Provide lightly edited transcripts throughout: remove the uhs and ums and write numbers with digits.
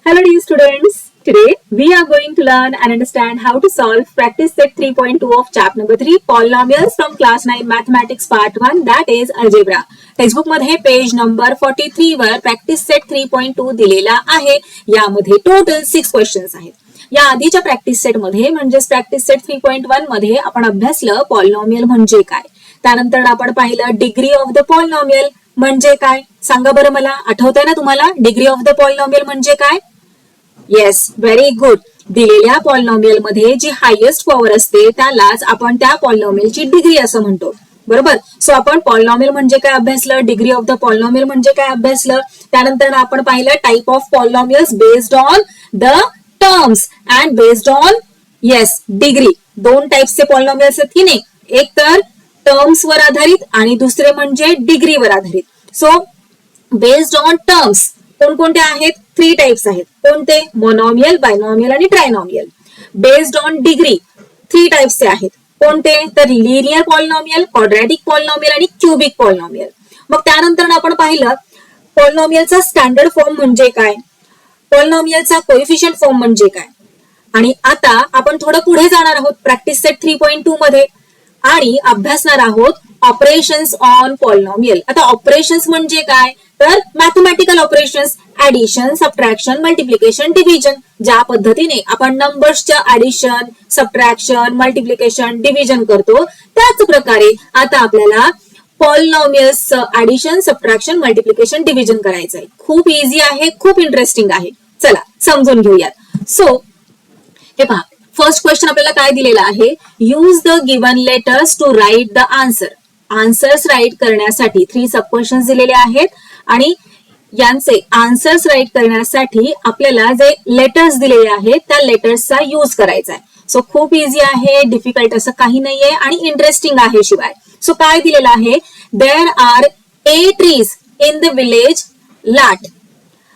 Hello dear students, today we are going to learn and understand how to solve practice set 3.2 of chapter number 3 polynomials from class 9 mathematics part 1 that is algebra. Textbook मध्ये page number 43 वर practice set 3.2 दिलेला आहे. यामध्ये total 6 questions आहेत. या आधीच्या practice set मध्ये म्हणजेच प्रॅक्टिस सेट 3.1 मध्ये आपण अभ्यासलं पॉलिनॉमियल म्हणजे काय. त्यानंतर आपण पाहिलं डिग्री ऑफ द पॉलिनॉमियल म्हणजे काय. सांगा बरं मला, आठवतंय ना तुम्हाला डिग्री ऑफ द पॉलिनॉमियल म्हणजे काय. Yes, very good. दिलेल्या पॉलिनॉमियल मध्ये जी हायेस्ट पॉवर असते त्यालाच आपण त्या पॉलिनॉमियलची डिग्री असं म्हणतो. बरोबर. सो आपण पॉलिनॉमियल म्हणजे काय अभ्यासलं, डिग्री ऑफ द पॉलिनॉमियल म्हणजे काय अभ्यासलं. त्यानंतर आपण पाहिलं type of polynomials based on the terms and based on yes degree. दोन टाइप्सचे पॉलिनॉमियल्स आहेत की नाही, एक तर टर्म्स वर आधारित आणि दुसरे म्हणजे डिग्रीवर आधारित. सो बेस्ड ऑन टर्म्स कोणकोणते आहेत, 3 टाइप्स आहेत. कोणते, मोनॉमियल, बायनॉमियल आणि ट्रायनॉमियल. बेस्ड ऑन डिग्री 3 टाइप्सचे आहेत. कोणते, तर लिनियर पॉलिनॉमियल, क्वाड्रॅटिक पॉलिनॉमियल आणि क्युबिक पॉलिनॉमियल. मग त्यानंतर आपण पाहिलं पॉलिनॉमियलचा स्टँडर्ड फॉर्म म्हणजे काय, पॉलिनॉमियलचा कोएफिशियंट फॉर्म म्हणजे काय. आणि आता आपण थोडं पुढे जाणार आहोत प्रॅक्टिस सेट 3.2 मध्ये आणि अभ्यासणार आहोत ऑपरेशन्स ऑन पॉलिनॉमियल. आता ऑपरेशन्स म्हणजे काय, तर mathematical operations, addition, subtraction, multiplication, division. ज्या पद्धतीने आपण नंबर्सच्या ऍडिशन, सबट्रॅक्शन, मल्टिप्लिकेशन, डिव्हिजन करतो त्याच प्रकारे आता आपल्याला पॉलिनॉमियल्सचं ऍडिशन, सबट्रॅक्शन, मल्टिप्लिकेशन, डिव्हिजन करायचं आहे. खूप इझी आहे, खूप इंटरेस्टिंग आहे. चला समजून घेऊयात. सो हे पहा, फर्स्ट क्वेश्चन आपल्याला काय दिलेला आहे, use the given letters to write the answer. Answers write करण्यासाठी 3 सब क्वेश्चन्स दिलेले आहेत आणि यांचे आन्सर्स राईट करण्यासाठी आपल्याला जे लेटर्स दिलेले आहेत त्या लेटर्सचा यूज करायचा आहे. सो खूप इझी आहे, डिफिकल्ट असं काही नाहीये आणि इंटरेस्टिंग आहे शिवाय. सो काय दिलेलं आहे, there are 8 trees in the village Lat.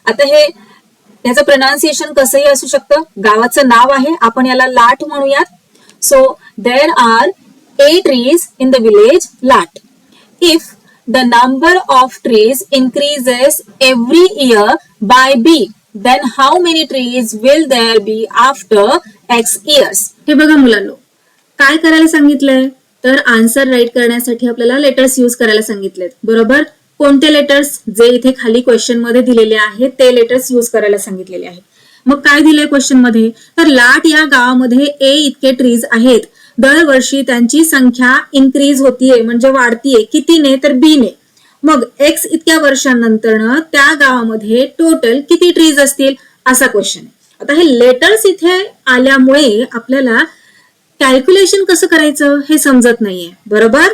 आता हे याचं प्रोनाउन्सिएशन कसंही असू शकतं, गावाचं नाव आहे, आपण याला लाट म्हणूयात. So there are 8 trees in the village Lat. If the number of trees increases every year by B, then how many trees will there be after X years? हे बघा मुलांनो, काय करायला सांगितलंय, तर आन्सर राईट करण्यासाठी आपल्याला लेटर्स यूज करायला सांगितलेत. बरोबर. कोणते लेटर्स, जे इथे खाली क्वेश्चन मध्ये दिलेले आहेत ते लेटर्स यूज करायला सांगितलेले आहेत. मग काय दिलंय क्वेश्चन मध्ये, तर लाट या गावामध्ये ए इतके ट्रीज आहेत. दरवर्षी त्यांची संख्या इन्क्रीज होतीये म्हणजे वाढतीये. कितीने, तर बी ने. मग एक्स इतक्या वर्षांनंतर त्या गावामध्ये टोटल किती ट्रीज असतील असा क्वेश्चन आहे. आता हे लेटर्स इथे आल्यामुळे आपल्याला कॅल्क्युलेशन कसं करायचं हे समजत नाहीये. बरोबर.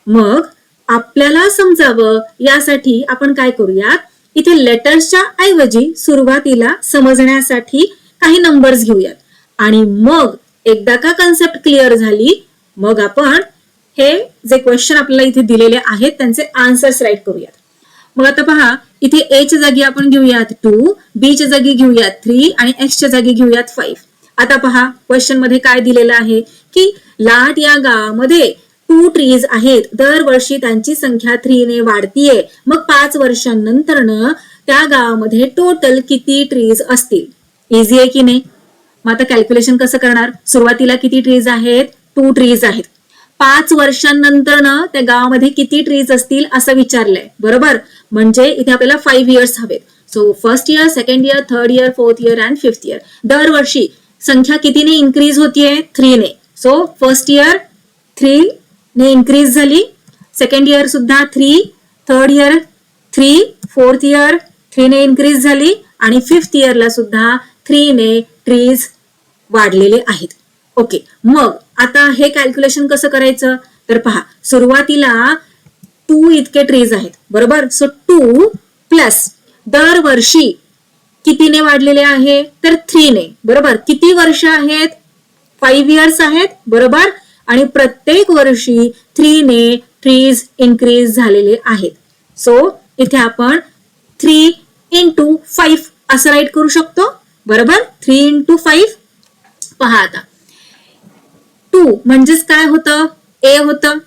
मग आपल्याला समजावं यासाठी आपण काय करूयात, इथे लेटर्सच्या ऐवजी सुरुवातीला समजण्यासाठी काही नंबर्स घेऊयात आणि मग एकदा का कन्सेप्ट क्लिअर झाली मग आपण हे जे क्वेश्चन आपल्याला इथे दिलेले आहेत त्यांचे आन्सर्स राईट करूयात. मग आता पहा, इथे ए च्या जागी आपण घेऊयात 2, बी च्या जागी घेऊयात 3 आणि एक्स च्या जागी घेऊयात 5. आता पहा क्वेश्चन मध्ये काय दिलेलं आहे की लाट या गावामध्ये 2 ट्रीज आहेत. दरवर्षी त्यांची संख्या 3 ने वाढतीये. मग 5 वर्षांनंतर त्या गावामध्ये टोटल किती ट्रीज असतील. इझी आहे की नाही. मग आता कॅल्क्युलेशन कसं करणार, सुरुवातीला किती ट्रीज आहेत, 2 ट्रीज आहेत. 5 वर्षांनंतर त्या गावामध्ये किती ट्रीज असतील असं विचारलंय. बरोबर. म्हणजे इथे आपल्याला 5 इयर्स हवेत. So first year, second year, third year, fourth year and fifth year. दरवर्षी संख्या कितीने इन्क्रीज होतीये, 3 ने. सो फर्स्ट इयर 3 ने इन्क्रीज झाली, सेकंड इयर सुद्धा 3, थर्ड इयर 3, फोर्थ इयर 3 ने इन्क्रीज झाली आणि फिफ्थ इयरला सुद्धा 3 ने ट्रीज वाढलेले आहेत. ओके. मग आता हे कॅल्क्युलेशन कसं करायचं, तर पहा सुरुवातीला 2 इतके ट्रीज आहेत. बरोबर. सो 2 प्लस दरवर्षी कितीने वाढलेले आहे, तर 3 ने. बरोबर. किती वर्ष आहेत, 5 इयर्स आहेत. बरोबर. आणि प्रत्येक वर्षी 3 ने ट्रीज इन्क्रीज झालेले आहेत. सो इथे आपण 3 into 5 असं राईट करू शकतो. बरोबर. 3 into 5. पहा आता 2 म्हणजेच काय होतं, ए होतं.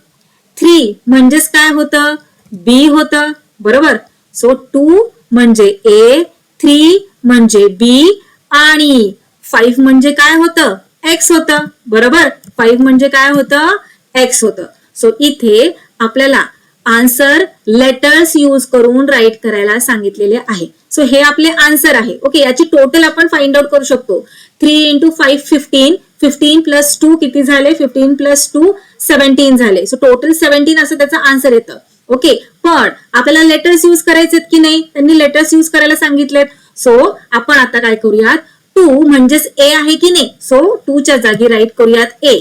3 म्हणजेच काय होतं, बी होतं. बरोबर. सो 2 म्हणजे ए, 3 म्हणजे बी आणि 5 म्हणजे काय होतं एक्स होतं. बरोबर, 5 म्हणजे काय होतं एक्स होतं. सो इथे आपल्याला आन्सर लेटर्स यूज करून राईट करायला सांगितलेले आहे. सो हे आपले आन्सर आहे. ओके, याची टोटल आपण फाइंड आउट करू शकतो. 3 × 5 15, 15 + 2 किती झाले, 15 + 2 17 झाले. सो टोटल 17 असं त्याचा आन्सर येतं. ओके, पण आपल्याला लेटर्स यूज करायचे की नाही, त्यांनी लेटर्स यूज करायला सांगितलेत. सो आपण आता काय करूयात, 2 म्हणजेच ए आहे की नाही, सो 2 च्या जागी राईट करूयात ए,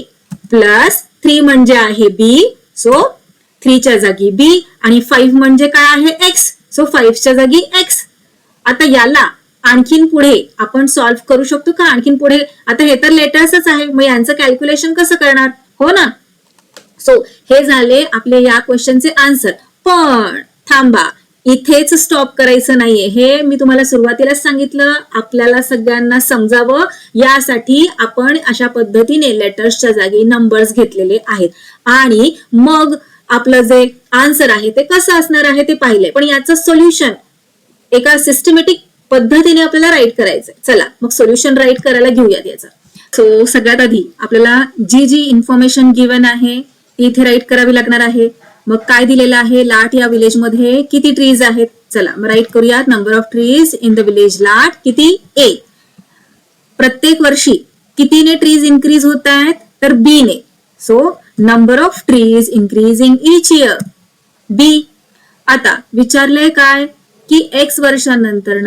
प्लस 3 म्हणजे आहे बी, सो 3 च्या जागी बी, आणि 5 म्हणजे काय आहे एक्स, सो 5 च्या जागी एक्स. आता याला आणखीन पुढे आपण सॉल्व्ह करू शकतो का, आणखीन पुढे. आता हे तर लेटर्सच आहे, मग यांचं कॅल्क्युलेशन कसं करणार, हो ना. सो हे झाले आपले या क्वेश्चनचे आन्सर. पण थांबा, इथेच स्टॉप करायचं नाहीये. हे मी तुम्हाला सुरुवातीलाच सांगितलं, आपल्याला सगळ्यांना समजावं यासाठी आपण अशा पद्धतीने लेटर्सच्या जागी नंबर्स घेतलेले आहेत. आणि मग आपलं जे आन्सर आहे ते कसं असणार आहे ते पाहिलंय. पण याचं सोल्युशन एका सिस्टमॅटिक पद्धतीने आपल्याला राईट करायचंय. चला मग सोल्युशन राईट करायला घेऊयात याचं. सो सगळ्यात आधी आपल्याला जी इन्फॉर्मेशन गिवन आहे ती इथे राईट करावी लागणार आहे. मग काय दिलेलं आहे, लाट या विलेज मध्ये किती ट्रीज आहेत. चला मग राईट करूयात. Number of trees in the village लाट किती, ए. प्रत्येक वर्षी कितीने ट्रीज इन्क्रीज होत आहेत, तर बी ने. So number of trees increasing each year, B. आता विचारलंय काय की एक्स वर्षांनंतर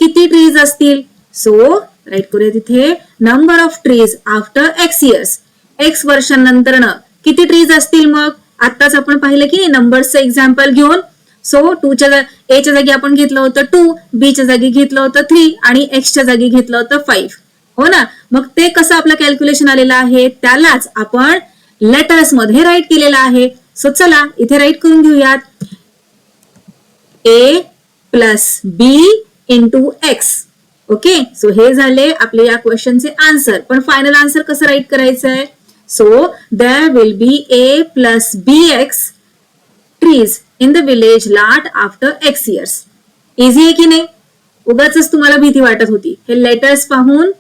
किती ट्रीज असतील. सो राईट करूया तिथे number of trees after X years. X वर्षांनंतर किती ट्रीज असतील. मग आताच आपण पाहिलं की नंबरचं एक्झाम्पल घेऊन. सो ए च्या जागी आपण घेतलं होतं 2, बी च्या जागी घेतलं होतं 3 आणि एक्स च्या जागी घेतलं होतं 5, हो ना. मग ते कसं आपलं कॅल्क्युलेशन आलेलं आहे त्यालाच आपण लेटर्स मध्ये राईट केलेलं आहे. सो चला इथे राईट करून घेऊयात. A plus B into X. Okay, so हे झाले आपले या क्वेश्चनचे आन्सर. पण फायनल आन्सर कसं राईट करायचंय. So there will be A plus B X trees in the village Lat after X years. Easy आहे की नाही. उगाच तुम्हाला भीती वाटत होती. हे लेटर्स पाहून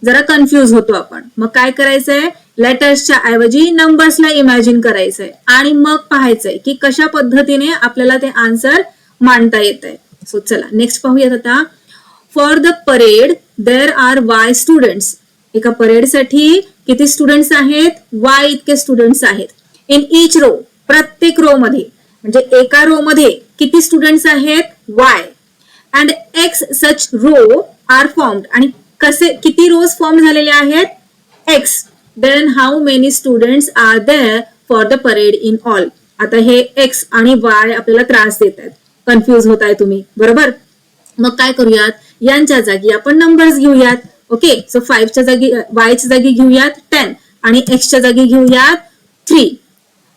जरा कन्फ्युज होतो आपण. मग काय करायचंय, लेटर्सच्या ऐवजी नंबर्सला इमॅजिन करायचंय आणि मग पाहायचंय की कशा पद्धतीने आपल्याला ते आन्सर मांडता येत आहे. सो चला नेक्स्ट पाहूयात आता. For the parade there are Y students. एका परेडसाठी किती स्टुडंट्स आहेत, वाय इतके स्टुडंट्स आहेत. इन इच रो, प्रत्येक रो मध्ये, म्हणजे एका रो मध्ये किती स्टुडंट्स आहेत, Y. And X such rows are formed. आणि कसे किती रोज फॉर्म झालेले आहेत, X. Then how many students are there for the parade in all. आता हे एक्स आणि वाय आपल्याला त्रास देत आहेत, कन्फ्युज होत आहे तुम्ही, बरोबर. मग काय करूयात, यांच्या जागी आपण नंबर्स घेऊयात. ओके, सो 5 च्या जागी वाय च्या जागी घेऊयात 10 आणि एक्स च्या जागी घेऊयात 3.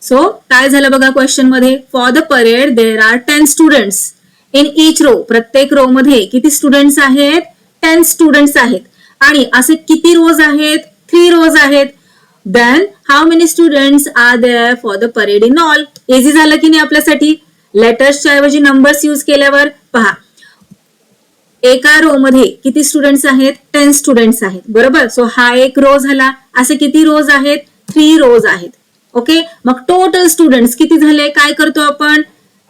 सो काय झालं बघा क्वेश्चन मध्ये, for the parade there are 10 students in each row. प्रत्येक रो मध्ये किती स्टुडंट्स आहेत, 10 स्टुडंट्स आहेत. आणि असे किती रोज आहेत, 3 रोज आहेत. Then how many students are there for the parade in all. Easy झालं की नाही आपल्यासाठी. लेटर्सच्या ऐवजी नंबर्स यूज केल्यावर पहा, एका रो मध्ये किती स्टुडंट्स आहेत, 10 स्टुडंट्स आहेत, बरोबर. सो हा एक रो झाला. असे किती रोज आहेत, 3 रोज आहेत. ओके, मग टोटल स्टुडंट्स किती झाले, काय करतो आपण,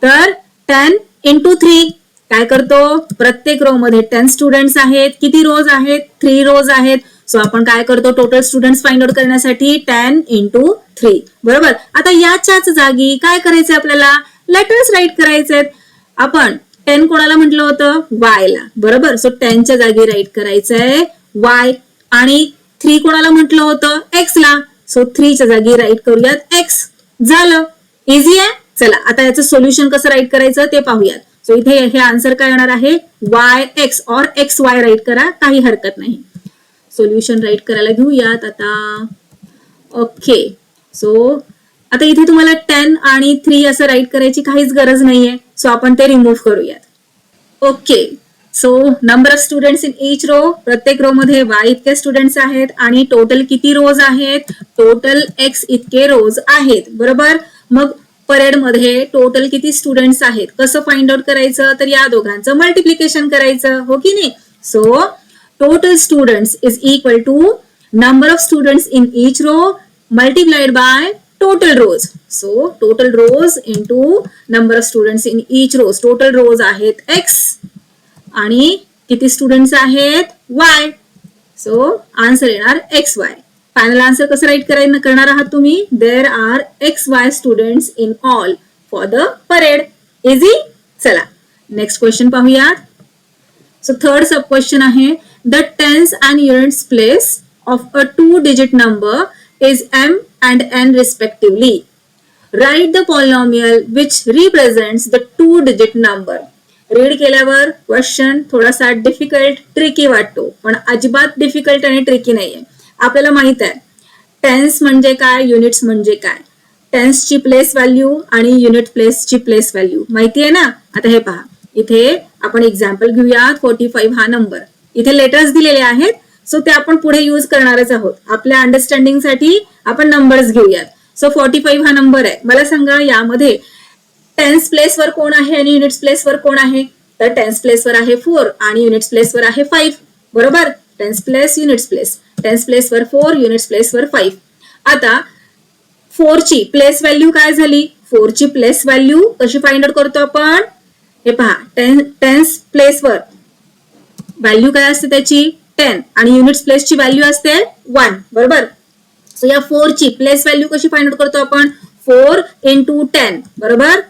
तर 10 × 3 काय करतो, प्रत्येक रो मध्ये 10 स्टुडंट्स आहेत. किती रोज आहेत, 3 रोज आहेत. सो आपण काय करतो, टोटल स्टुडंट्स फाइंड आउट करण्यासाठी 10 × 3, बरोबर. आता याच्याच जागी काय करायचंय आपल्याला, लेटर्स राईट करायचे. आपण 10 कोणाला म्हटलं होतं, वाय ला, बरोबर. सो 10 च्या जागी राईट करायचंय वाय. आणि 3 कोणाला म्हटलं होतं, एक्स ला. सो 3 च्या जागी राईट करूयात एक्स. झालं, इझी आहे. चला आता याचं सोल्युशन कसं राईट करायचं ते पाहूयात. सो इथे हे आन्सर काय येणार आहे, वाय एक्स और एक्स वाय राईट करा, काही हरकत नाही. सोल्युशन राईट करायला घेऊयात आता. ओके, सो आता इथे तुम्हाला 10 आणि 3 असं राईट करायची काहीच गरज नाहीये. सो आपण ते रिमूव्ह करूयात. Okay, so number of students in each row. प्रत्येक रो मध्ये वाय इतके स्टुडंट्स आहेत आणि टोटल किती रोज आहेत, टोटल एक्स इतके रोज आहेत, बरोबर. मग परेड मध्ये टोटल किती स्टुडंट्स आहेत, कसं फाइंड आउट करायचं, तर या दोघांचं मल्टिप्लिकेशन करायचं, हो की नाही. So total students is equal to number of students in each row multiplied by total rows. So total rows into number of students in each rows. Total rows आहेत x आणि किती स्टुडंट्स आहेत y. So answer येणार XY. Final answer कसं write करणार आहात तुम्ही? There are XY students in all for the parade. Easy. चला नेक्स्ट क्वेश्चन पाहूयात. सो थर्ड सब क्वेश्चन आहे the tens and units place of a 2-digit number is m and n respectively. Write the polynomial which represents the 2-digit number. Read केल्यावर question थोडासा difficult tricky वाटतो, पण अजिबात difficult आणि tricky नाहीये. आपल्याला माहित आहे टेन्स म्हणजे काय, युनिट्स म्हणजे काय. टेन्सची प्लेस व्हॅल्यू आणि युनिट प्लेसची प्लेस व्हॅल्यू माहिती आहे ना. आता हे पहा, इथे आपण एक्झाम्पल घेऊयात. 45 हा नंबर, इथे लेटर्स दिलेले आहेत, सो ते आपण पुढे यूज करणारच आहोत. आपल्या अंडरस्टँडिंग साठी आपण नंबर्स घेऊयात. सो 45 हा नंबर आहे. मला सांगा यामध्ये टेन्स प्लेसवर कोण आहे आणि युनिट्स प्लेसवर कोण आहे? तर टेन्स प्लेसवर आहे 4 आणि युनिट्स प्लेसवर आहे 5. बरोबर. Tens place units place. Tens प्लेसवर 4, युनिट्स प्लेसवर 5. आता 4 ची प्लेस व्हॅल्यू काय झाली? 4 ची प्लेस व्हॅल्यू कशी फाइंड आउट करतो आपण? हे पहा, टेन्स प्लेसवर व्हॅल्यू काय असते त्याची? 10 आणि युनिट्स प्लेसची व्हॅल्यू असते 1. बरोबर. सो या 4 ची प्लेस व्हॅल्यू कशी फाइंड आउट करतो आपण? 4 into 10. बरोबर.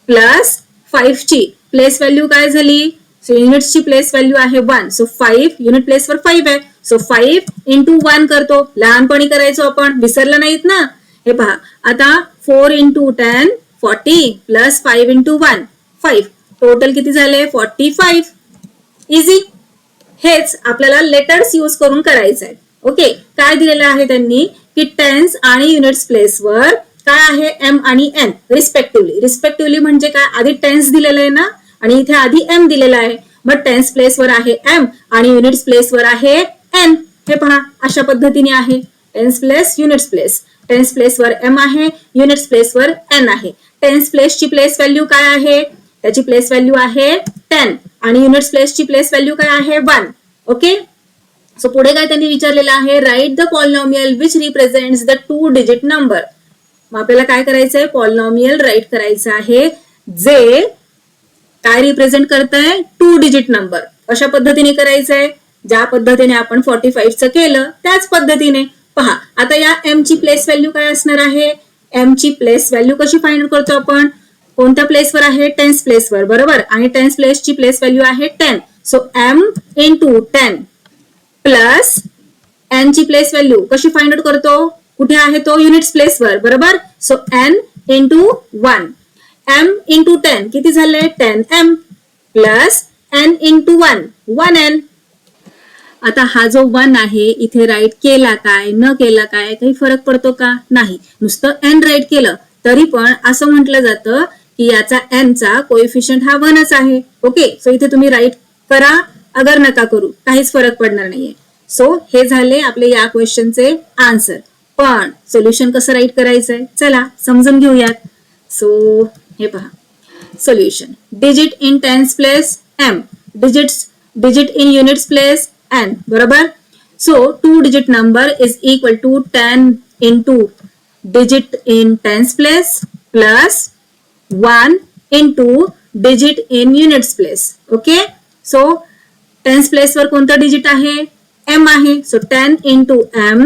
प्लस 5 ची प्लेस व्हॅल्यू काय झाली? सो युनिट्सची प्लेस व्हॅल्यू आहे 1. सो 5 युनिट प्लेसवर 5 आहे. सो 5 into 1 करतो. लहानपणी करायचो आपण, विसरलं नाहीत ना. हे पहा, आता 4 into 10 40 प्लस 5 into 1 5. टोटल किती झाले? 45. इझी. हेच आपल्याला लेटर्स यूज करून करायचं आहे. ओके. काय दिलेलं आहे त्यांनी की टेन्स आणि युनिट्स प्लेसवर काय आहे? m आणि n रिस्पेक्टिव्हली. रिस्पेक्टिव्हली म्हणजे काय? आधी टेन्स दिलेलं आहे ना आणि इथे आधी m दिलेला आहे. मग टेन्स प्लेसवर आहे m आणि युनिट्स प्लेसवर आहे n. हे पहा, अशा पद्धतीने आहे. Tens place units place. Tens प्लेसवर m आहे, युनिट्स प्लेसवर n आहे. टेन्स प्लेसची प्लेस व्हॅल्यू काय आहे? त्याची प्लेस व्हॅल्यू आहे 10 आणि युनिट्स प्लेसची प्लेस व्हॅल्यू काय आहे? 1. ओके. सो पुढे काय त्यांनी विचारलेलं आहे? Write the polynomial which represents the 2-digit number. मग आपल्याला काय करायचंय? पॉलिनॉमियल राईट करायचं आहे जे काय रिप्रेझेंट करतंय? 2-digit number. अशा पद्धतीने करायचंय. ज्या पद्धतीने आपण 45चं केलं त्याच पद्धतीने. पहा, आता या m ची प्लेस व्हॅल्यू काय असणार आहे? m ची प्लेस व्हॅल्यू कशी फाइंड आउट करतो आपण? कोणत्या प्लेसवर आहे? टेन्स प्लेसवर. बरोबर. आणि टेन्स प्लेसची प्लेस व्हॅल्यू आहे 10. So m into 10 plus n ची प्लेस व्हॅल्यू कशी फाइंड आउट करतो? कुठे आहे तो? युनिट्स प्लेसवर. बरोबर. So n into 1. m into 10 किती झाले? 10m plus n into 1 1n. आता हा जो 1 आहे इथे राईट केला काय न केला काय काही फरक पडतो का? नाही. नुसतं n राईट केलं तरी पण असं म्हटलं जातं की याचा n चा कोएफिशियंट हा 1च आहे. ओके. सो इथे तुम्ही राईट करा अगर नका करू, काहीच फरक पडणार नाहीये. सो हे झाले आपले या क्वेश्चनचे आन्सर. पण सोल्युशन कसं राईट करायचंय चला समजून घेऊयात. सो हे पहा, solution. Digit in tens place m, digit in units place n. बरोबर. So 2-digit number is equal to 10 into digit in tens place plus 1 into digit in units place. Okay. So tense place वर कोणतं digit आहे? m आहे. So 10 into m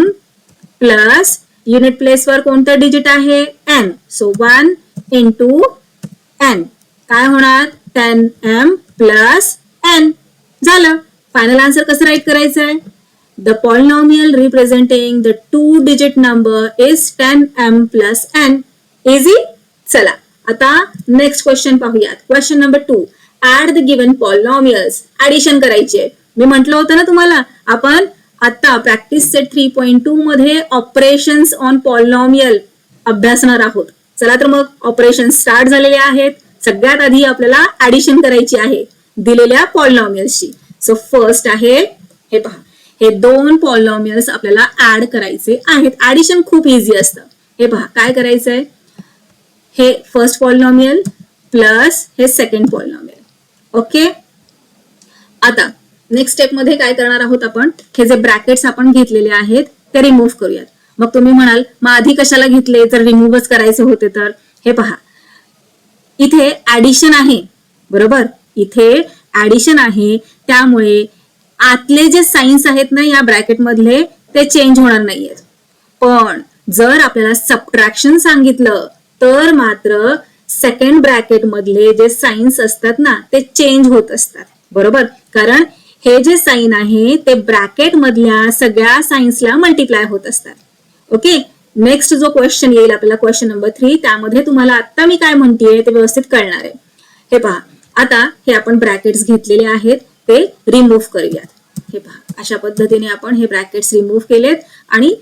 plus unit place वर कोणतं digit आहे? n. So 1 into n. काय होणार? 10m plus n. झालं. फायनल आन्सर कसं राईट करायचंय? The polynomial representing the 2-digit number is 10m plus n. Easy? चला आता नेक्स्ट क्वेश्चन पाहूयात. Question number 2. Add the given polynomials. Addition करायची आहे. मी म्हटलं होतं ना तुम्हाला आपण आता प्रॅक्टिस सेट 3.2 मध्ये ऑपरेशन्स ऑन पॉलिनॉमियल अभ्यासणार आहोत. चला तर मग ऑपरेशन स्टार्ट झालेले आहेत. सगळ्यात आधी आपल्याला ऍडिशन करायची आहे दिलेल्या पॉलिनॉमियल्सची. सो फर्स्ट आहे हे पहा, हे 2 पॉलिनॉमियल्स आपल्याला ऍड करायचे आहेत. ऍडिशन खूप इझी असतं. हे पहा काय करायचंय, हे फर्स्ट पॉलिनॉमियल प्लस हे सेकंड पॉलिनॉमियल. ओके. आता नेक्स्ट स्टेप मध्ये काय करणार आहोत आपण, हे जे ब्रॅकेट्स आपण घेतलेले आहेत ते रिमूव्ह करूयात. मग तुम्ही म्हणाल मग आधी कशाला घेतले जर रिमूव्हच करायचे होते तर. हे पहा, इथे ऍडिशन आहे बरोबर, इथे ऍडिशन आहे, त्यामुळे आतले जे साइन्स आहेत ना या ब्रॅकेट मधले ते चेंज होणार नाहीयेत. पण जर आपल्याला सबट्रॅक्शन सांगितलं तर मात्र सेकंड ब्रॅकेट मधले जे साइन्स असतात ना ते चेंज होत असतात बरोबर, कारण हे जे साइन आहे ते ब्रॅकेट मधल्या सगळ्या साइन्सला मल्टिप्लाय होत असतात. ओके, नेक्स्ट जो क्वेश्चन येईल आपल्याला, क्वेश्चन नंबर 3, त्यामध्ये तुम्हाला आता मी काय म्हणतेय ते व्यवस्थित कळणार आहे. हे पहा, आता हे आपण ब्रॅकेट्स घेतलेले आहेत ते रिमूव्ह करूयात. हे पहा, अशा पद्धतीने आपण हे ब्रॅकेट्स रिमूव्ह केलेत आणि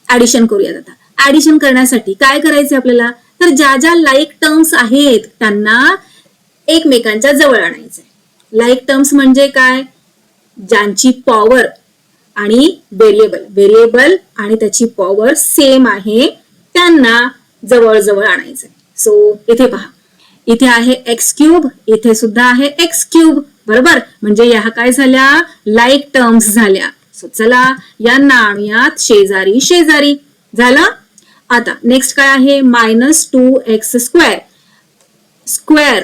ऍडिशन करूयात. आता ऍडिशन करण्यासाठी काय करायचे आपल्याला, तर ज्या ज्या लाईक टर्म्स आहेत त्यांना एकमेकांच्या जवळ आणायचे. लाईक टर्म्स म्हणजे काय, ज्यांची पॉवर आणि व्हेरिएबल आणि त्याची पॉवर सेम आहे त्यांना जवळ जवळ आणायचं. सो इथे पहा, इथे आहे एक्स क्यूब, इथे सुद्धा आहे एक्स क्यूब बरोबर, म्हणजे या काय झाल्या, लाईक टर्म्स झाल्या. सो चला यांना आणूयात शेजारी शेजारी. झालं. आता नेक्स्ट काय आहे, -2x square. Square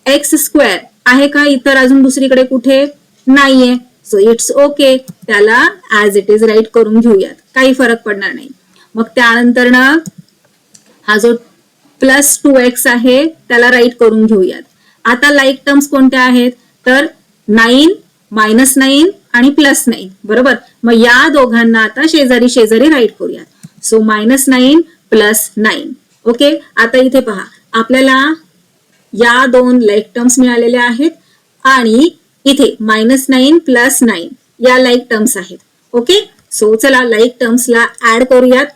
x square आहे का इतर अजून दुसरीकडे कुठे, नाहीये. सो इट्स ओके, त्याला ऍज इट इज राईट करून घेऊयात, काही फरक पडणार नाही. मग त्यानंतर ना हा जो +2x आहे त्याला राईट करून घेऊयात. आता लाईक टर्म्स कोणत्या आहेत, तर 9, -9 आणि +9 बरोबर. मग या दोघांना आता शेजारी शेजारी राईट करूयात. सो -9 +9. ओके, आता इथे पहा, आपल्याला या दोन लाईक टर्म्स मिळालेल्या आहेत आणि इथे -9 +9 या लाईक टर्म्स आहेत. ओके, सो चला लाईक टर्म्सला ऍड करूयात.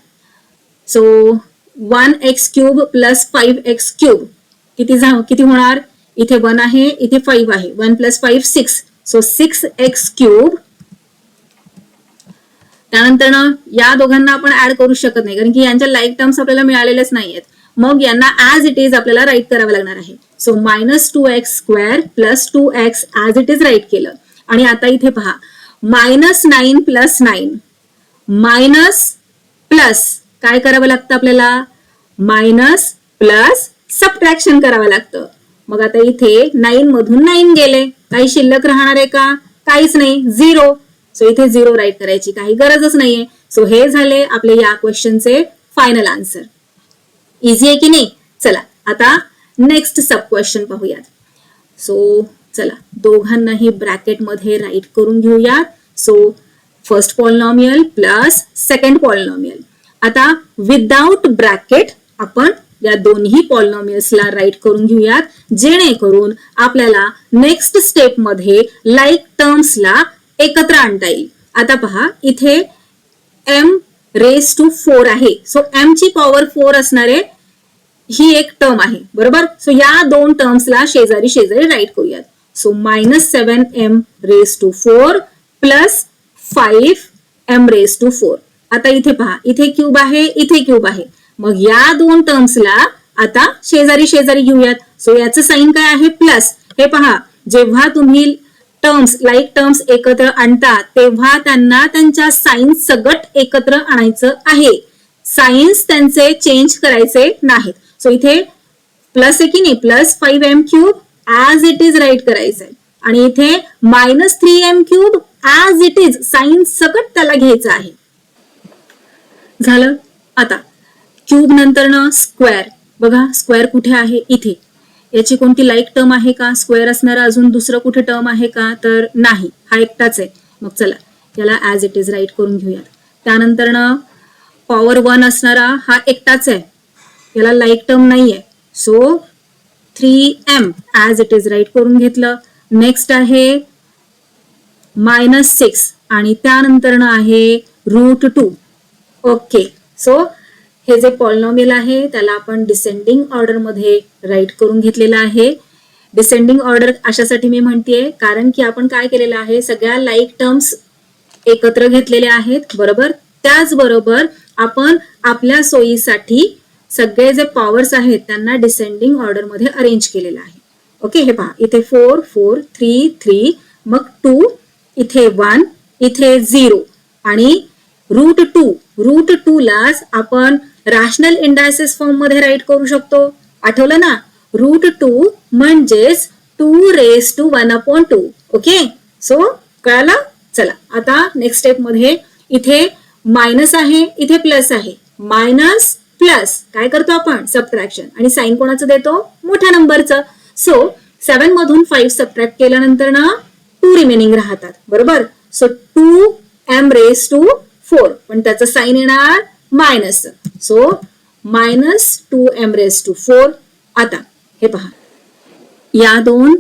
सो 1x³ + 5x³ किती होणार, इथे 1 आहे इथे 5 आहे, 1 + 5 6. So 6x³. त्यानंतर ना या दोघांना आपण ऍड करू शकत नाही कारण की यांच्या लाईक टर्म्स आपल्याला मिळालेलेच नाहीयेत. मग यांना ऍज इट इज आपल्याला राईट करावं लागणार आहे. So -2x² + 2x as it is write केलं. आणि आता इथे पहा, -9 +9 मायनस प्लस काय करावं लागतं आपल्याला, मायनस प्लस सबट्रॅक्शन करावं लागतं. मग आता इथे 9 मधून 9 गेले, काही शिल्लक राहणार आहे का, काहीच नाही, 0. सो इथे 0 राईट करायची काही गरजच नाहीये. सो हे झाले आपले या क्वेश्चनचे फायनल आन्सर. इझी आहे की नाही. चला आता नेक्स्ट सब क्वेश्चन पाहूयात. सो चला दोघांनाही ब्रॅकेट मध्ये राईट करून घेऊयात. So first polynomial plus second polynomial. आता विदाउट ब्रॅकेट आपण या दोन्ही पॉलिनॉमियल्सला राईट करून घेऊयात, जेणेकरून आपल्याला नेक्स्ट स्टेप मध्ये लाईक टर्म्सला एकत्र आणता येईल. आता पहा, इथे m⁴ आहे. सो m ची पॉवर 4 असणारे ही एक टर्म आहे बरोबर. सो या दोन टर्म्सला शेजारी शेजारी राईट करूयात. So -7m⁴ plus 5m⁴. आता इथे पहा, इथे क्यूब आहे इथे क्यूब आहे. मग या दोन टर्म्सला आता शेजारी शेजारी घेऊयात. सो याचं साइन काय आहे, प्लस. हे पहा, जेव्हा तुम्ही टर्म्स लाईक टर्म्स एकत्र आणता तेव्हा त्यांना त्यांच्या साइन्स सकट एकत्र आणायचं आहे. साइन्स त्यांचे चेंज करायचे नाहीत. सो इथे प्लस आहे की नाही, +5m³ as it is write करायचंय. आणि इथे -3m³ as it is signs सकट त्याला घ्यायचं आहे. झालं. आता क्यूब नंतर ना स्क्वेअर. बघा स्क्वेअर कुठे आहे, इथे. याची कोणती लाईक टर्म आहे का, स्क्वेअर असणारा अजून दुसरं कुठे टर्म आहे का, तर नाही, हा एकटाच आहे. मग चला याला ऍज इट इज राईट करून घेऊयात. त्यानंतर ना पॉवर 1 असणारा हा एकटाच आहे, याला लाईक टर्म नाहीये. So 3m as it is write करून घेतलं. नेक्स्ट आहे -6 आणि त्यानंतर ना आहे √2. ओके, सो हे जे पॉलिनॉमियल आहे त्याला आपण डिसेंडिंग ऑर्डर मध्ये राईट करून घेतलेलं आहे. डिसेंडिंग ऑर्डर अशासाठी मी म्हणतेय कारण की आपण काय केलेलं आहे, सगळ्या लाईक टर्म्स एकत्र घेतलेल्या आहेत बरोबर. त्याचबरोबर आपण आपल्या सोयीसाठी सगळे जे पॉवर्स आहेत त्यांना डिसेंडिंग ऑर्डर मध्ये अरेंज केलेलं आहे. ओके, हे पहा, इथे 4 4 3 3 मग 2 इथे 1, इथे 0 आणि रूट 2 लाच आपण रॅशनल इंडायसेस फॉर्म मध्ये राईट करू शकतो. आठवलं ना? रूट 2 म्हणजेच 2⁻². ओके, सो कळालं? चला आता नेक्स्ट स्टेप मध्ये इथे मायनस आहे, इथे प्लस आहे. मायनस प्लस काय करतो आपण? सबट्रॅक्शन. आणि साइन कोणाचं देतो? मोठ्या नंबरचं. सो 7 मधून 5 सबट्रॅक्ट केल्यानंतर ना 2 रिमेनिंग राहतात. बरोबर? सो 2m⁴ पण त्याचं साइन येणार मायनस. So -2m⁴. आता हे पहा, या दोन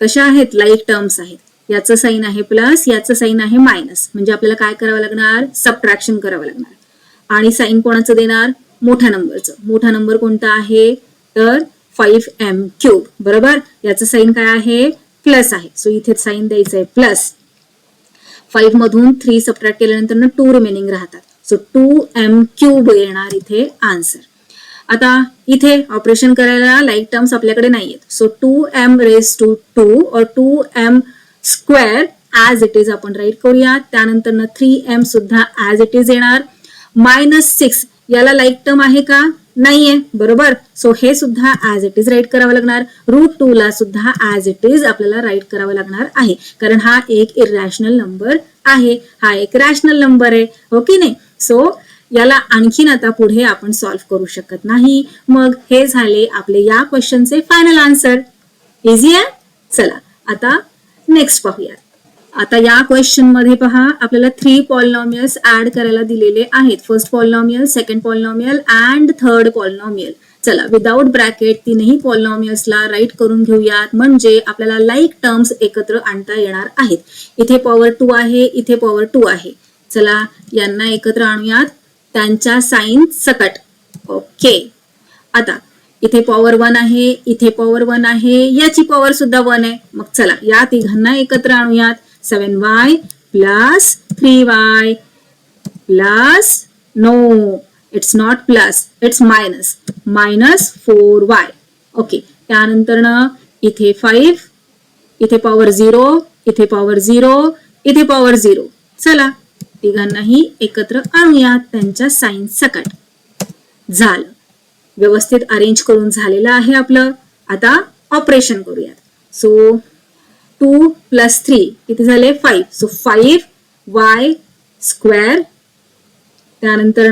कशा आहेत? लाईक टर्म्स आहेत. याचं साइन आहे प्लस, याचं साइन आहे मायनस. म्हणजे आपल्याला काय करावं लागणार? सबट्रॅक्शन करावं लागणार. आणि साइन कोणाचं देणार? मोठ्या नंबरचं. मोठा नंबर कोणता आहे? तर 5m³. बरोबर? याचं साइन काय आहे? प्लस आहे. सो इथे साइन द्यायचं आहे प्लस. 5 मधून 3 सबट्रॅक्ट केल्यानंतर 2 रिमेनिंग राहतात. सो 2m³ येणार इथे आन्सर. आता इथे ऑपरेशन करायला लाईक टर्म्स आपल्याकडे नाहीयेत. सो 2m⁴ और 2m² ऍज इट इज आपण राईट करूया. त्यानंतर 3m सुद्धा ऍज इट इज येणार. -6 याला लाईक टर्म आहे का? नाहीये. बरोबर? सो हे सुद्धा ऍज इट इज राईट करावं लागणार. रूट 2 ला सुद्धा ऍज इट इज आपल्याला राईट करावं लागणार आहे, कारण हा एक इरॅशनल नंबर आहे, हा एक रॅशनल नंबर आहे. हो की नाही? सो याला आणखीन आता पुढे आपण सॉल्व्ह करू शकत नाही. मग हे झाले आपले या क्वेश्चनचे फायनल आन्सर. इझी आहे. चला आता नेक्स्ट पाहूया. आता या क्वेश्चन मध्ये पहा, आपल्याला 3 पॉलिनॉमियल्स ऍड करायला दिलेले आहेत. First polynomial, second polynomial and third polynomial. चला विदाउट ब्रॅकेट तीनही पॉलिनॉमियल्सला राईट करून घेऊयात, म्हणजे आपल्याला लाईक टर्म्स एकत्र आणता येणार आहेत. इथे पॉवर 2 आहे, इथे पॉवर 2 आहे. चला यांना एकत्र आणूयात त्यांच्या साइन सकट. ओके, आता इथे पॉवर 1 आहे, इथे पॉवर 1 आहे, याची पॉवर सुद्धा 1 आहे. मग चला या तिघांना एकत्र आणूयात. 7y plus 3y plus, no it's not plus, it's -4y. Okay, त्यानंतर इथे 5, इथे पॉवर 0, इथे पॉवर 0, इथे पॉवर 0. चला तिघांनाही एकत्र आणूयात त्यांच्या साइन सकट. झालं, व्यवस्थित अरेंज करून झालेलं आहे आपलं. आता ऑपरेशन करूयात. सो 2 + 3 किती झाले? 5. So 5y². त्यानंतर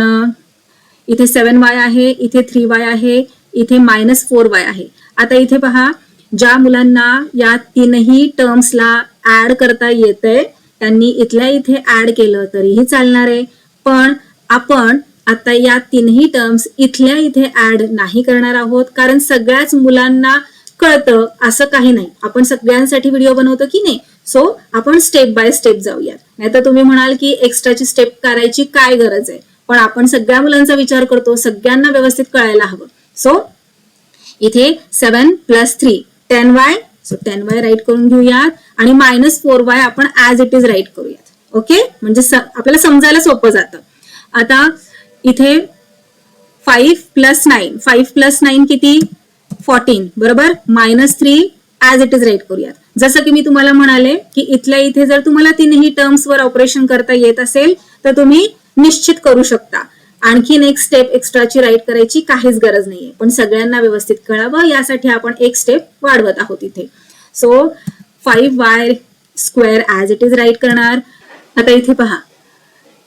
इथे 7y आहे, इथे 3y आहे, इथे -4y आहे. आता इथे पहा, ज्या मुलांना या तीनही टर्म्सला ऍड करता येतंय त्यांनी इथल्या इथे ऍड केलं तरीही चालणार आहे. पण आपण आता या तीनही टर्म्स इथल्या इथे ऍड नाही करणार आहोत, कारण सगळ्याच मुलांना कळतं असं काही नाही. आपण सगळ्यांसाठी व्हिडिओ बनवतो की नाही. सो आपण स्टेप बाय स्टेप जाऊयात. नाहीतर तुम्ही म्हणाल की एक्स्ट्राची स्टेप करायची काय गरज आहे, पण आपण सगळ्या मुलांचा विचार करतो, सगळ्यांना व्यवस्थित कळायला हवं. सो इथे 7 + 3 10y. सो 10y राईट करून घेऊयात आणि -4y आपण ऍज इट इज राईट करूयात. ओके, म्हणजे आपल्याला समजायला सोपं जातं. आता इथे 5 + 9, 5 + 9 किती? 14. बरोबर? -3 ऍज इट इज राईट करूयात. जसं की मी तुम्हाला म्हणाले की इथल्या इथे जर तुम्हाला तीनही टर्म्स वर ऑपरेशन करता येत असेल तर तुम्ही निश्चित करू शकता. आणखीन एक स्टेप एक्स्ट्राची राईट करायची काहीच गरज नाहीये, पण सगळ्यांना व्यवस्थित कळावं यासाठी आपण एक स्टेप वाढवत आहोत इथे. So 5y² as it is write करणार. आता इथे पहा,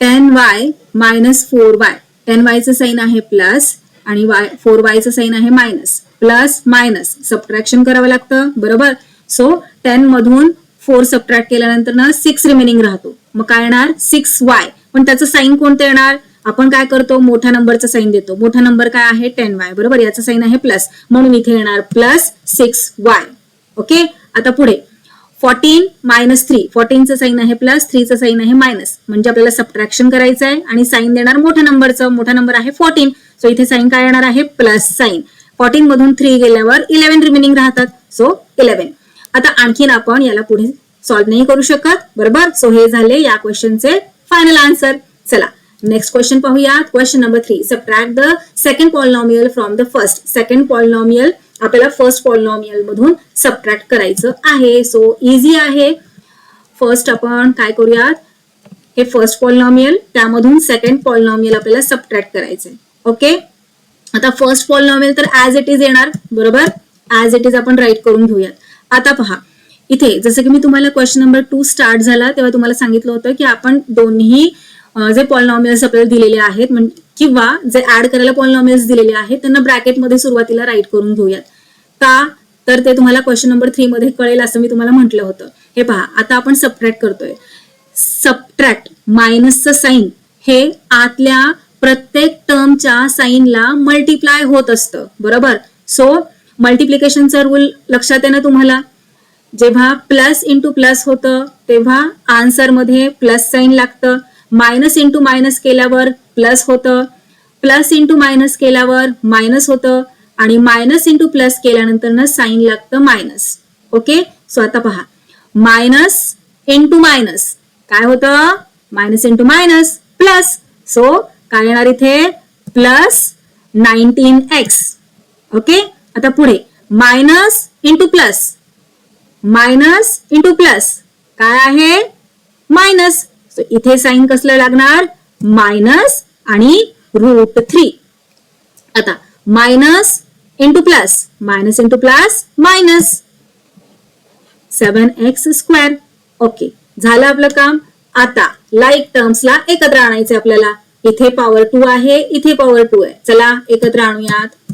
10y -4y. 10yचं साइन आहे प्लस आणि 4yचं साइन आहे मायनस. प्लस मायनस सबट्रॅक्शन करावं लागतं. बरोबर? सो 10 मधून 4 सबट्रॅक्ट केल्यानंतर 6 रिमेनिंग राहतो. मग काय येणार? 6y. पण त्याचं साइन कोणतं येणार? आपण काय करतो? मोठ्या नंबरचं साइन देतो. मोठा नंबर काय आहे? 10y. बरोबर? याचं साइन आहे प्लस, म्हणून इथे येणार +6y. ओके, आता पुढे 14 - 3. 14चं साइन आहे प्लस, 3चं साइन आहे मायनस. म्हणजे आपल्याला सबट्रॅक्शन करायचं आहे आणि साइन देणार मोठ्या नंबरचं. मोठा नंबर आहे 14. सो इथे साइन काय येणार आहे? Plus sign. 14 मधून 3 गेल्यावर 11 रिमेनिंग राहतात. सो 11. आता आणखीन आपण याला पुढे सॉल्व्ह नाही करू शकत. बरोबर? सो हे झाले या क्वेश्चनचे फायनल आन्सर. चला नेक्स्ट क्वेश्चन पाहूया. Question number 3. Subtract the second polynomial from the first. Second polynomial आपल्याला फर्स्ट पॉलिनॉमियल मधून सबट्रॅक्ट करायचं आहे. सो इझी आहे. फर्स्ट आपण काय करूयात, हे फर्स्ट पॉलिनॉमियल त्यामधून सेकंड पॉलिनॉमियल आपल्याला सबट्रॅक्ट करायचंय. ओके, आता फर्स्ट पॉलिनॉमियल तर ऍज इट इज येणार, बरोबर, ऍज इट इज आपण राईट करून घेऊयात. आता पहा इथे जसं की मी तुम्हाला क्वेश्चन नंबर 2 स्टार्ट झाला तेव्हा तुम्हाला सांगितलं होतं की आपण दोन्ही जे पॉलिनॉमियल्स आपल्याला दिलेले आहेत किंवा जे ऍड करायला पॉलिनॉमियल्स दिलेले आहेत त्यांना ब्रॅकेटमध्ये सुरुवातीला राईट करून घेऊयात. का तर ते तुम्हाला क्वेश्चन नंबर 3 मध्ये कळेल असं मी तुम्हाला म्हटलं होतं. हे पहा आता आपण सबट्रॅक्ट करतोय. सबट्रॅक्ट मायनसचं साईन हे आतल्या प्रत्येक टर्मच्या साईनला मल्टिप्लाय होत असतं, बरोबर. सो मल्टिप्लिकेशनचा रूल लक्षात आहे ना तुम्हाला. जेव्हा प्लस इंटू प्लस होतं तेव्हा आन्सर मध्ये प्लस साईन लागतं. मायनस इंटू मायनस केल्यावर प्लस होतं, प्लस इंटू मायनस केल्यावर मायनस होतं आणि मायनस इंटू प्लस केल्यानंतर ना साईन लागतं मायनस. ओके, सो आता पहा मायनस इंटू मायनस काय होतं, minus into minus plus. So काय येणार इथे, प्लस 19x. ओके, आता पुढे minus into plus, minus into plus काय आहे, मायनस. सो इथे साईन कसलं लागणार, मायनस आणि √3. आता minus into plus, minus into plus minus 7x². Okay, झालं आपलं काम. आता लाईक टर्म्सला एकत्र आणायचे आपल्याला. इथे पॉवर 2 आहे, इथे पॉवर 2 आहे. चला एकत्र आणूयात.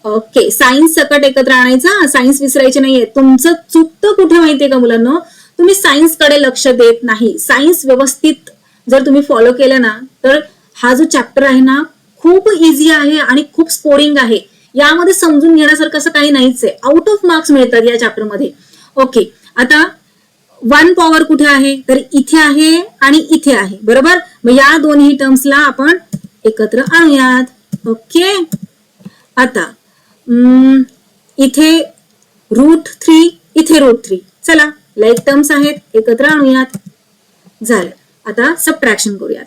ओके, सायन्स सकट एकत्र आणायचा, सायन्स विसरायचे नाहीये. तुमचं चुकतं कुठे माहितीये का मुलांनो, तुम्ही सायन्स कडे लक्ष देत नाही. सायन्स व्यवस्थित जर तुम्ही फॉलो केलं ना तर हा जो चॅप्टर आहे ना खूप इझी आहे आणि खूप स्कोरिंग आहे. यामध्ये समजून घेण्यासारखं असं काही नाहीच आहे. आउट ऑफ मार्क्स मिळतात या चॅप्टर मध्ये. ओके, आता 1 पॉवर कुठे आहे, तर इथे आहे आणि इथे आहे, बरोबर. मग या दोन्ही टर्म्सला आपण एकत्र आणूयात. ओके, आता इथे √3, इथे √3. चला लाईक टर्म्स आहेत, एकत्र आणूयात. झालं. आता सबट्रॅक्शन करूयात.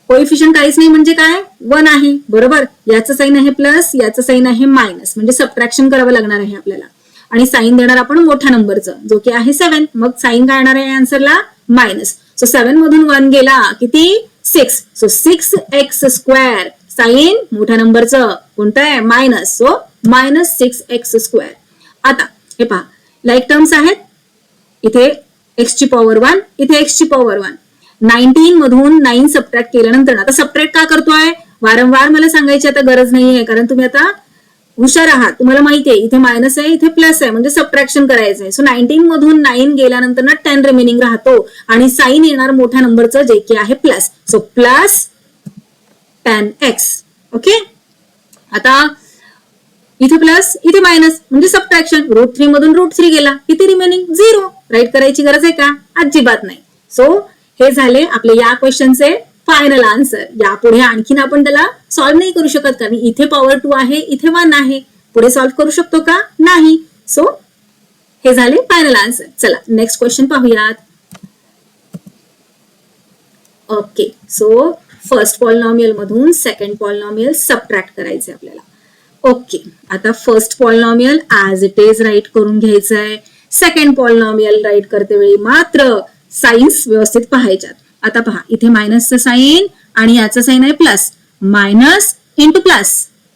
कोएफिशियंट काहीच नाही म्हणजे काय, 1 आहे, बरोबर. याचं साईन आहे प्लस, याचं साईन आहे मायनस, म्हणजे सबट्रॅक्शन करावं लागणार आहे आपल्याला. आणि साईन देणार आपण मोठ्या नंबरचं जो की आहे 7. मग साईन काय येणार आहे आन्सरला, मायनस. सो 7 मधून 1 गेला किती, 6. So 6x². साईन मोठ्या नंबरचं कोणतं आहे, मायनस. So minus 6x². आता हे पहा लाईक टर्म्स आहेत. इथे x ची पॉवर 1, इथे x ची पॉवर 1. 19 मधून 9 सबट्रॅक्ट केल्यानंतर आता सबट्रॅक्ट का करतोय वारंवार मला सांगायची आता गरज नाहीये, कारण तुम्ही आता हुशार आहात. तुम्हाला माहितीये इथे मायनस आहे, इथे प्लस आहे, म्हणजे सबट्रॅक्शन करायचं आहे. सो 19 मधून 9 गेल्यानंतर ना 10 रिमेनिंग राहतो आणि साईन येणार मोठ्या नंबरचं जे की आहे plus. So plus 10x. Okay, आता इथे प्लस इथे मायनस म्हणजे सबट्रॅक्शन. √3 मधून √3 गेला, किती रिमेनिंग 0. राईट करायची गरज आहे का, अजिबात नाही. सो हे झाले आपले या क्वेश्चनचे फायनल आन्सर. यापुढे आणखीन आपण त्याला सॉल्व्ह नाही करू शकत, कारण इथे पॉवर 2 आहे, इथे 1 आहे. पुढे सॉल्व्ह करू शकतो का, नाही. सो हे झाले फायनल आन्सर. चला नेक्स्ट क्वेश्चन पाहूयात. ओके, सो फर्स्ट पॉलिनॉमियल मधून सेकंड पॉलिनॉमियल सबट्रॅक्ट करायचे आपल्याला. ओके, आता first polynomial as it is write करून घ्यायचं आहे. सेकंड पॉलिनॉमियल राईट करते वेळी मात्र साईन्स व्यवस्थित पाहायच्यात. आता पहा इथे मायनसचं साईन आणि याचं साईन आहे प्लस. मायनस इंटू प्लस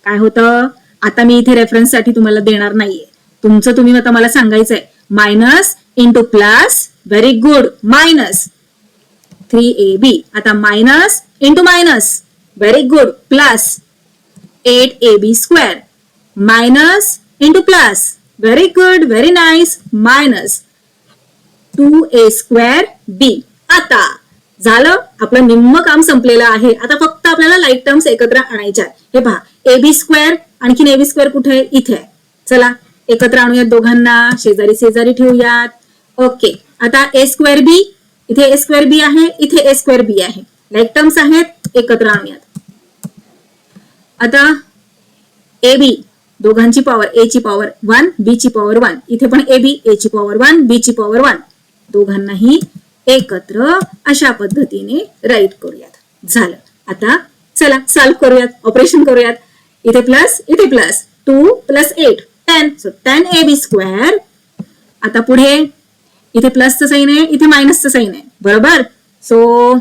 काय होतं, आता मी इथे रेफरन्स साठी तुम्हाला देणार नाहीये, तुमचं तुम्ही आता मला सांगायचंय. Minus into plus, very good, minus 3ab. आता minus into minus, very good, plus 8ab². Minus into plus, very good, very nice, minus 2a²b. आता झालं आपलं निम्म काम संपलेलं आहे. आता फक्त आपल्याला लाईक टर्म्स एकत्र आणायच्या. हे पहा ab² आणखीन ab² कुठे आहे, इथे आहे. चला एकत्र आणूयात, दोघांना शेजारी शेजारी ठेवूयात. ओके, आता a²b, इथे a²b आहे, इथे a²b आहे. लाईक टर्म्स आहेत, एकत्र आणूयात. आता ab दोघांची पॉवर, a ची पॉवर 1, b ची पॉवर 1. इथे पण ab, a ची पॉवर 1, b ची पॉवर 1. दोघांनाही एकत्र अशा पद्धतीने राईट करूयात. झालं. आता चला सॉल्व्ह करूयात, ऑपरेशन करूयात. इथे प्लस, इथे प्लस, 2 + 8 10. So 10ab². आता पुढे इथे प्लसचं साईन आहे, इथे मायनसचं साईन आहे, बरोबर. सो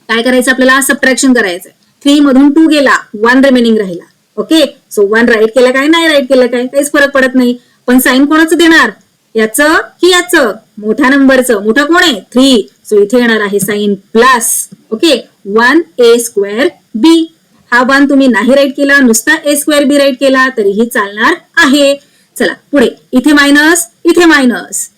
काय करायचं आपल्याला, सबट्रॅक्शन करायचं. 3 मधून 2 गेला, 1 रिमेनिंग राहिला. ओके, सो 1 राईट केलं काय, नाही राईट केलं काय, काहीच फरक पडत नाही. पण साईन कोणाचं देणार, याचं की याचं, मोठ्या नंबरचं. मोठा कोण आहे, 3. सो इथे येणार आहे sine plus. Okay, 1a² b. हा 1 तुम्ही नाही राईट केला, नुसता a² b राईट केला तरीही चालणार आहे. चला पुढे, इथे मायनस, इथे मायनस.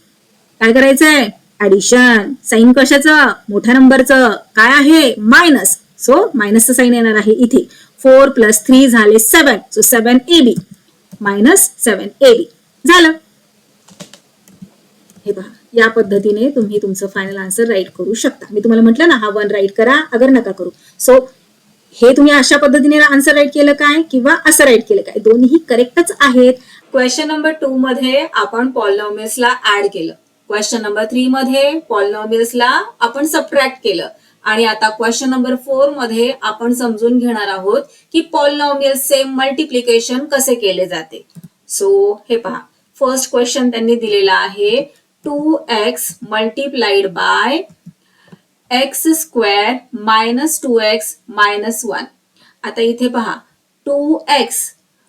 काय करायचंय, ऍडिशन. साईन कशाचं, मोठ्या नंबरचं. काय आहे, मायनस. सो मायनसचं साईन येणार आहे इथे. 4 + 3 झाले 7. सो 7ab मायनस 7ab झालं. हे पहा, या पद्धतीने तुम्ही तुमचं फायनल आन्सर राईट करू शकता. मी तुम्हाला म्हटलं ना, हा 1 राईट करा, अगर नका करू. सो हे तुम्ही अशा पद्धतीने आन्सर राईट केलं काय किंवा असं राईट केलं काय, दोन्ही करेक्टच आहेत. क्वेश्चन नंबर 2 मध्ये आपण पॉलिनॉमियल्सला ऍड केलं. क्वेश्चन नंबर 3 मध्ये पॉलिनॉमियल्सला आपण सबट्रॅक्ट केलं. आणि आता क्वेश्चन नंबर 4 मध्ये आपण समजून घेणार आहोत की पॉलिनॉमियल्सचे मल्टिप्लिकेशन कसे केले जाते. सो हे पहा, फर्स्ट क्वेश्चन त्यांनी दिलेला आहे 2x multiplied by x² - 2x - 1. आता इथे पहा, 2x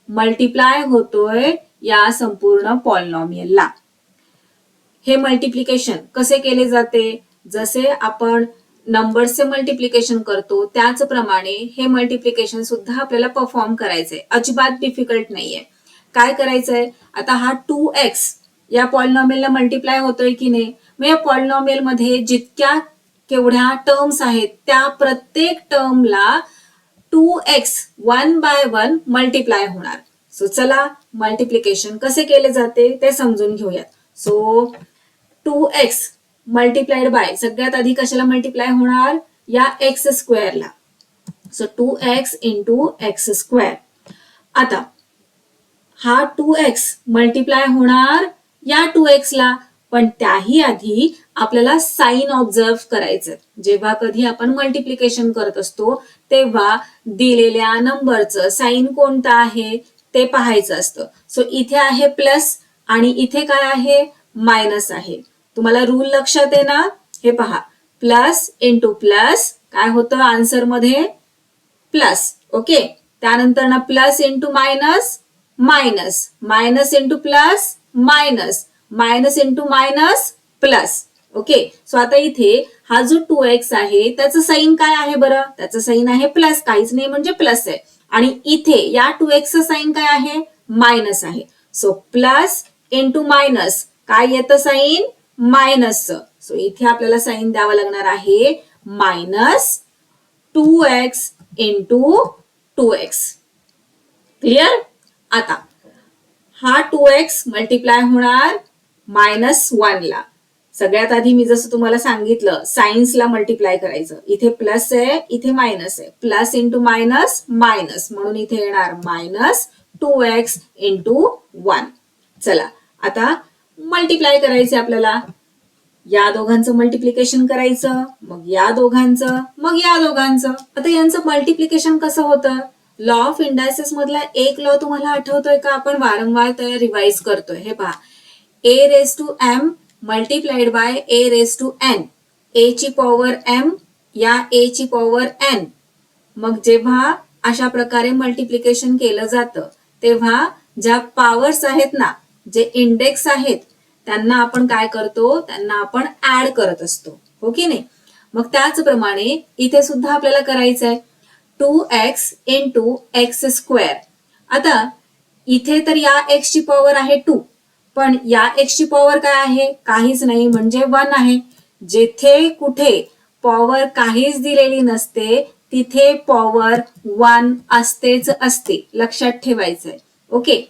मल्टिप्लाय होतोय या संपूर्ण पॉलिनॉमियलला. हे मल्टिप्लिकेशन कसे केले जाते, जसे आपण नंबर्सचे मल्टिप्लिकेशन करतो त्याचप्रमाणे हे मल्टिप्लिकेशन सुद्धा आपल्याला परफॉर्म करायचंय. अजिबात डिफिकल्ट नाहीये. काय करायचंय, आता हा 2x या पॉलिनॉमियलला मल्टिप्लाय होतोय की नाही, मग या पॉलिनॉमियल मध्ये जितक्या केवढ्या टर्म्स आहेत त्या प्रत्येक टर्मला 2x 1 by 1 मल्टिप्लाय होणार. सो चला मल्टिप्लिकेशन कसे केले जाते ते समजून घेऊयात. सो 2x मल्टिप्लाइड बाय, सगळ्यात आधी कशाला मल्टिप्लाय होणार, या x² ला. So 2x × x². आता हा 2x मल्टिप्लाय होणार या 2x ला, पण त्याही आधी आपल्याला साइन ऑब्झर्व करायचं. जेव्हा कधी आपण मल्टिप्लिकेशन करत असतो तेव्हा दिलेल्या नंबरचं साइन कोणतं आहे ते पाहायचं असतं. सो इथे आहे प्लस आणि इथे काय आहे, मायनस आहे. तुम्हाला रूल लक्षात आहे ना, हे पहा, प्लस इंटू प्लस काय होतं आन्सर मध्ये, प्लस. ओके, त्यानंतर ना plus into minus, minus, minus into plus, minus, minus into minus, plus. Okay, so आता इथे हा जो 2x आहे त्याचं साइन काय आहे बरं, त्याचं साइन आहे प्लस, काहीच नाही म्हणजे प्लस आहे. आणि इथे या 2x चं साइन काय आहे, मायनस आहे. सो प्लस इंटू मायनस काय येतं साइन, मायनसचं. सो इथे आपल्याला साइन द्यावं लागणार आहे minus 2x into 2x. Clear. आता हा 2x मल्टिप्लाय होणार -1 ला. सगळ्यात आधी मी जसं तुम्हाला सांगितलं सायन्सला मल्टिप्लाय करायचं. इथे प्लस आहे, इथे मायनस आहे. प्लस इंटू मायनस, मायनस, म्हणून इथे येणार -2x इंटू 1. चला आता मल्टिप्लाय करायचे आपल्याला. या दोघांचं मल्टिप्लिकेशन करायचं, मग या दोघांचं, मग या दोघांचं. आता यांचं मल्टिप्लिकेशन कसं होतं, लॉ ऑफ इंडायसेस मधला एक लॉ तुम्हाला आठवतोय का, आपण वारंवार त्याला रिवाइज करतोय. हे पहा, a⁻m multiplied by a⁻n. a ची पॉवर m या a ची पॉवर n. मग जेव्हा अशा प्रकारे मल्टिप्लिकेशन केलं जातं तेव्हा ज्या पॉवर्स आहेत ना, जे इंडेक्स आहेत त्यांना आपण काय करतो, त्यांना आपण ऍड करत असतो, हो की नाही. मग त्याचप्रमाणे इथे सुद्धा आपल्याला करायचंय 2x इंटू x². आता इथे तर या x ची पॉवर आहे 2, पण या x ची पॉवर काय आहे, काहीच नाही म्हणजे 1 आहे. जेथे कुठे पॉवर काहीच दिलेली नसते तिथे पॉवर 1 असतेच असते, लक्षात ठेवायचंय. ओके,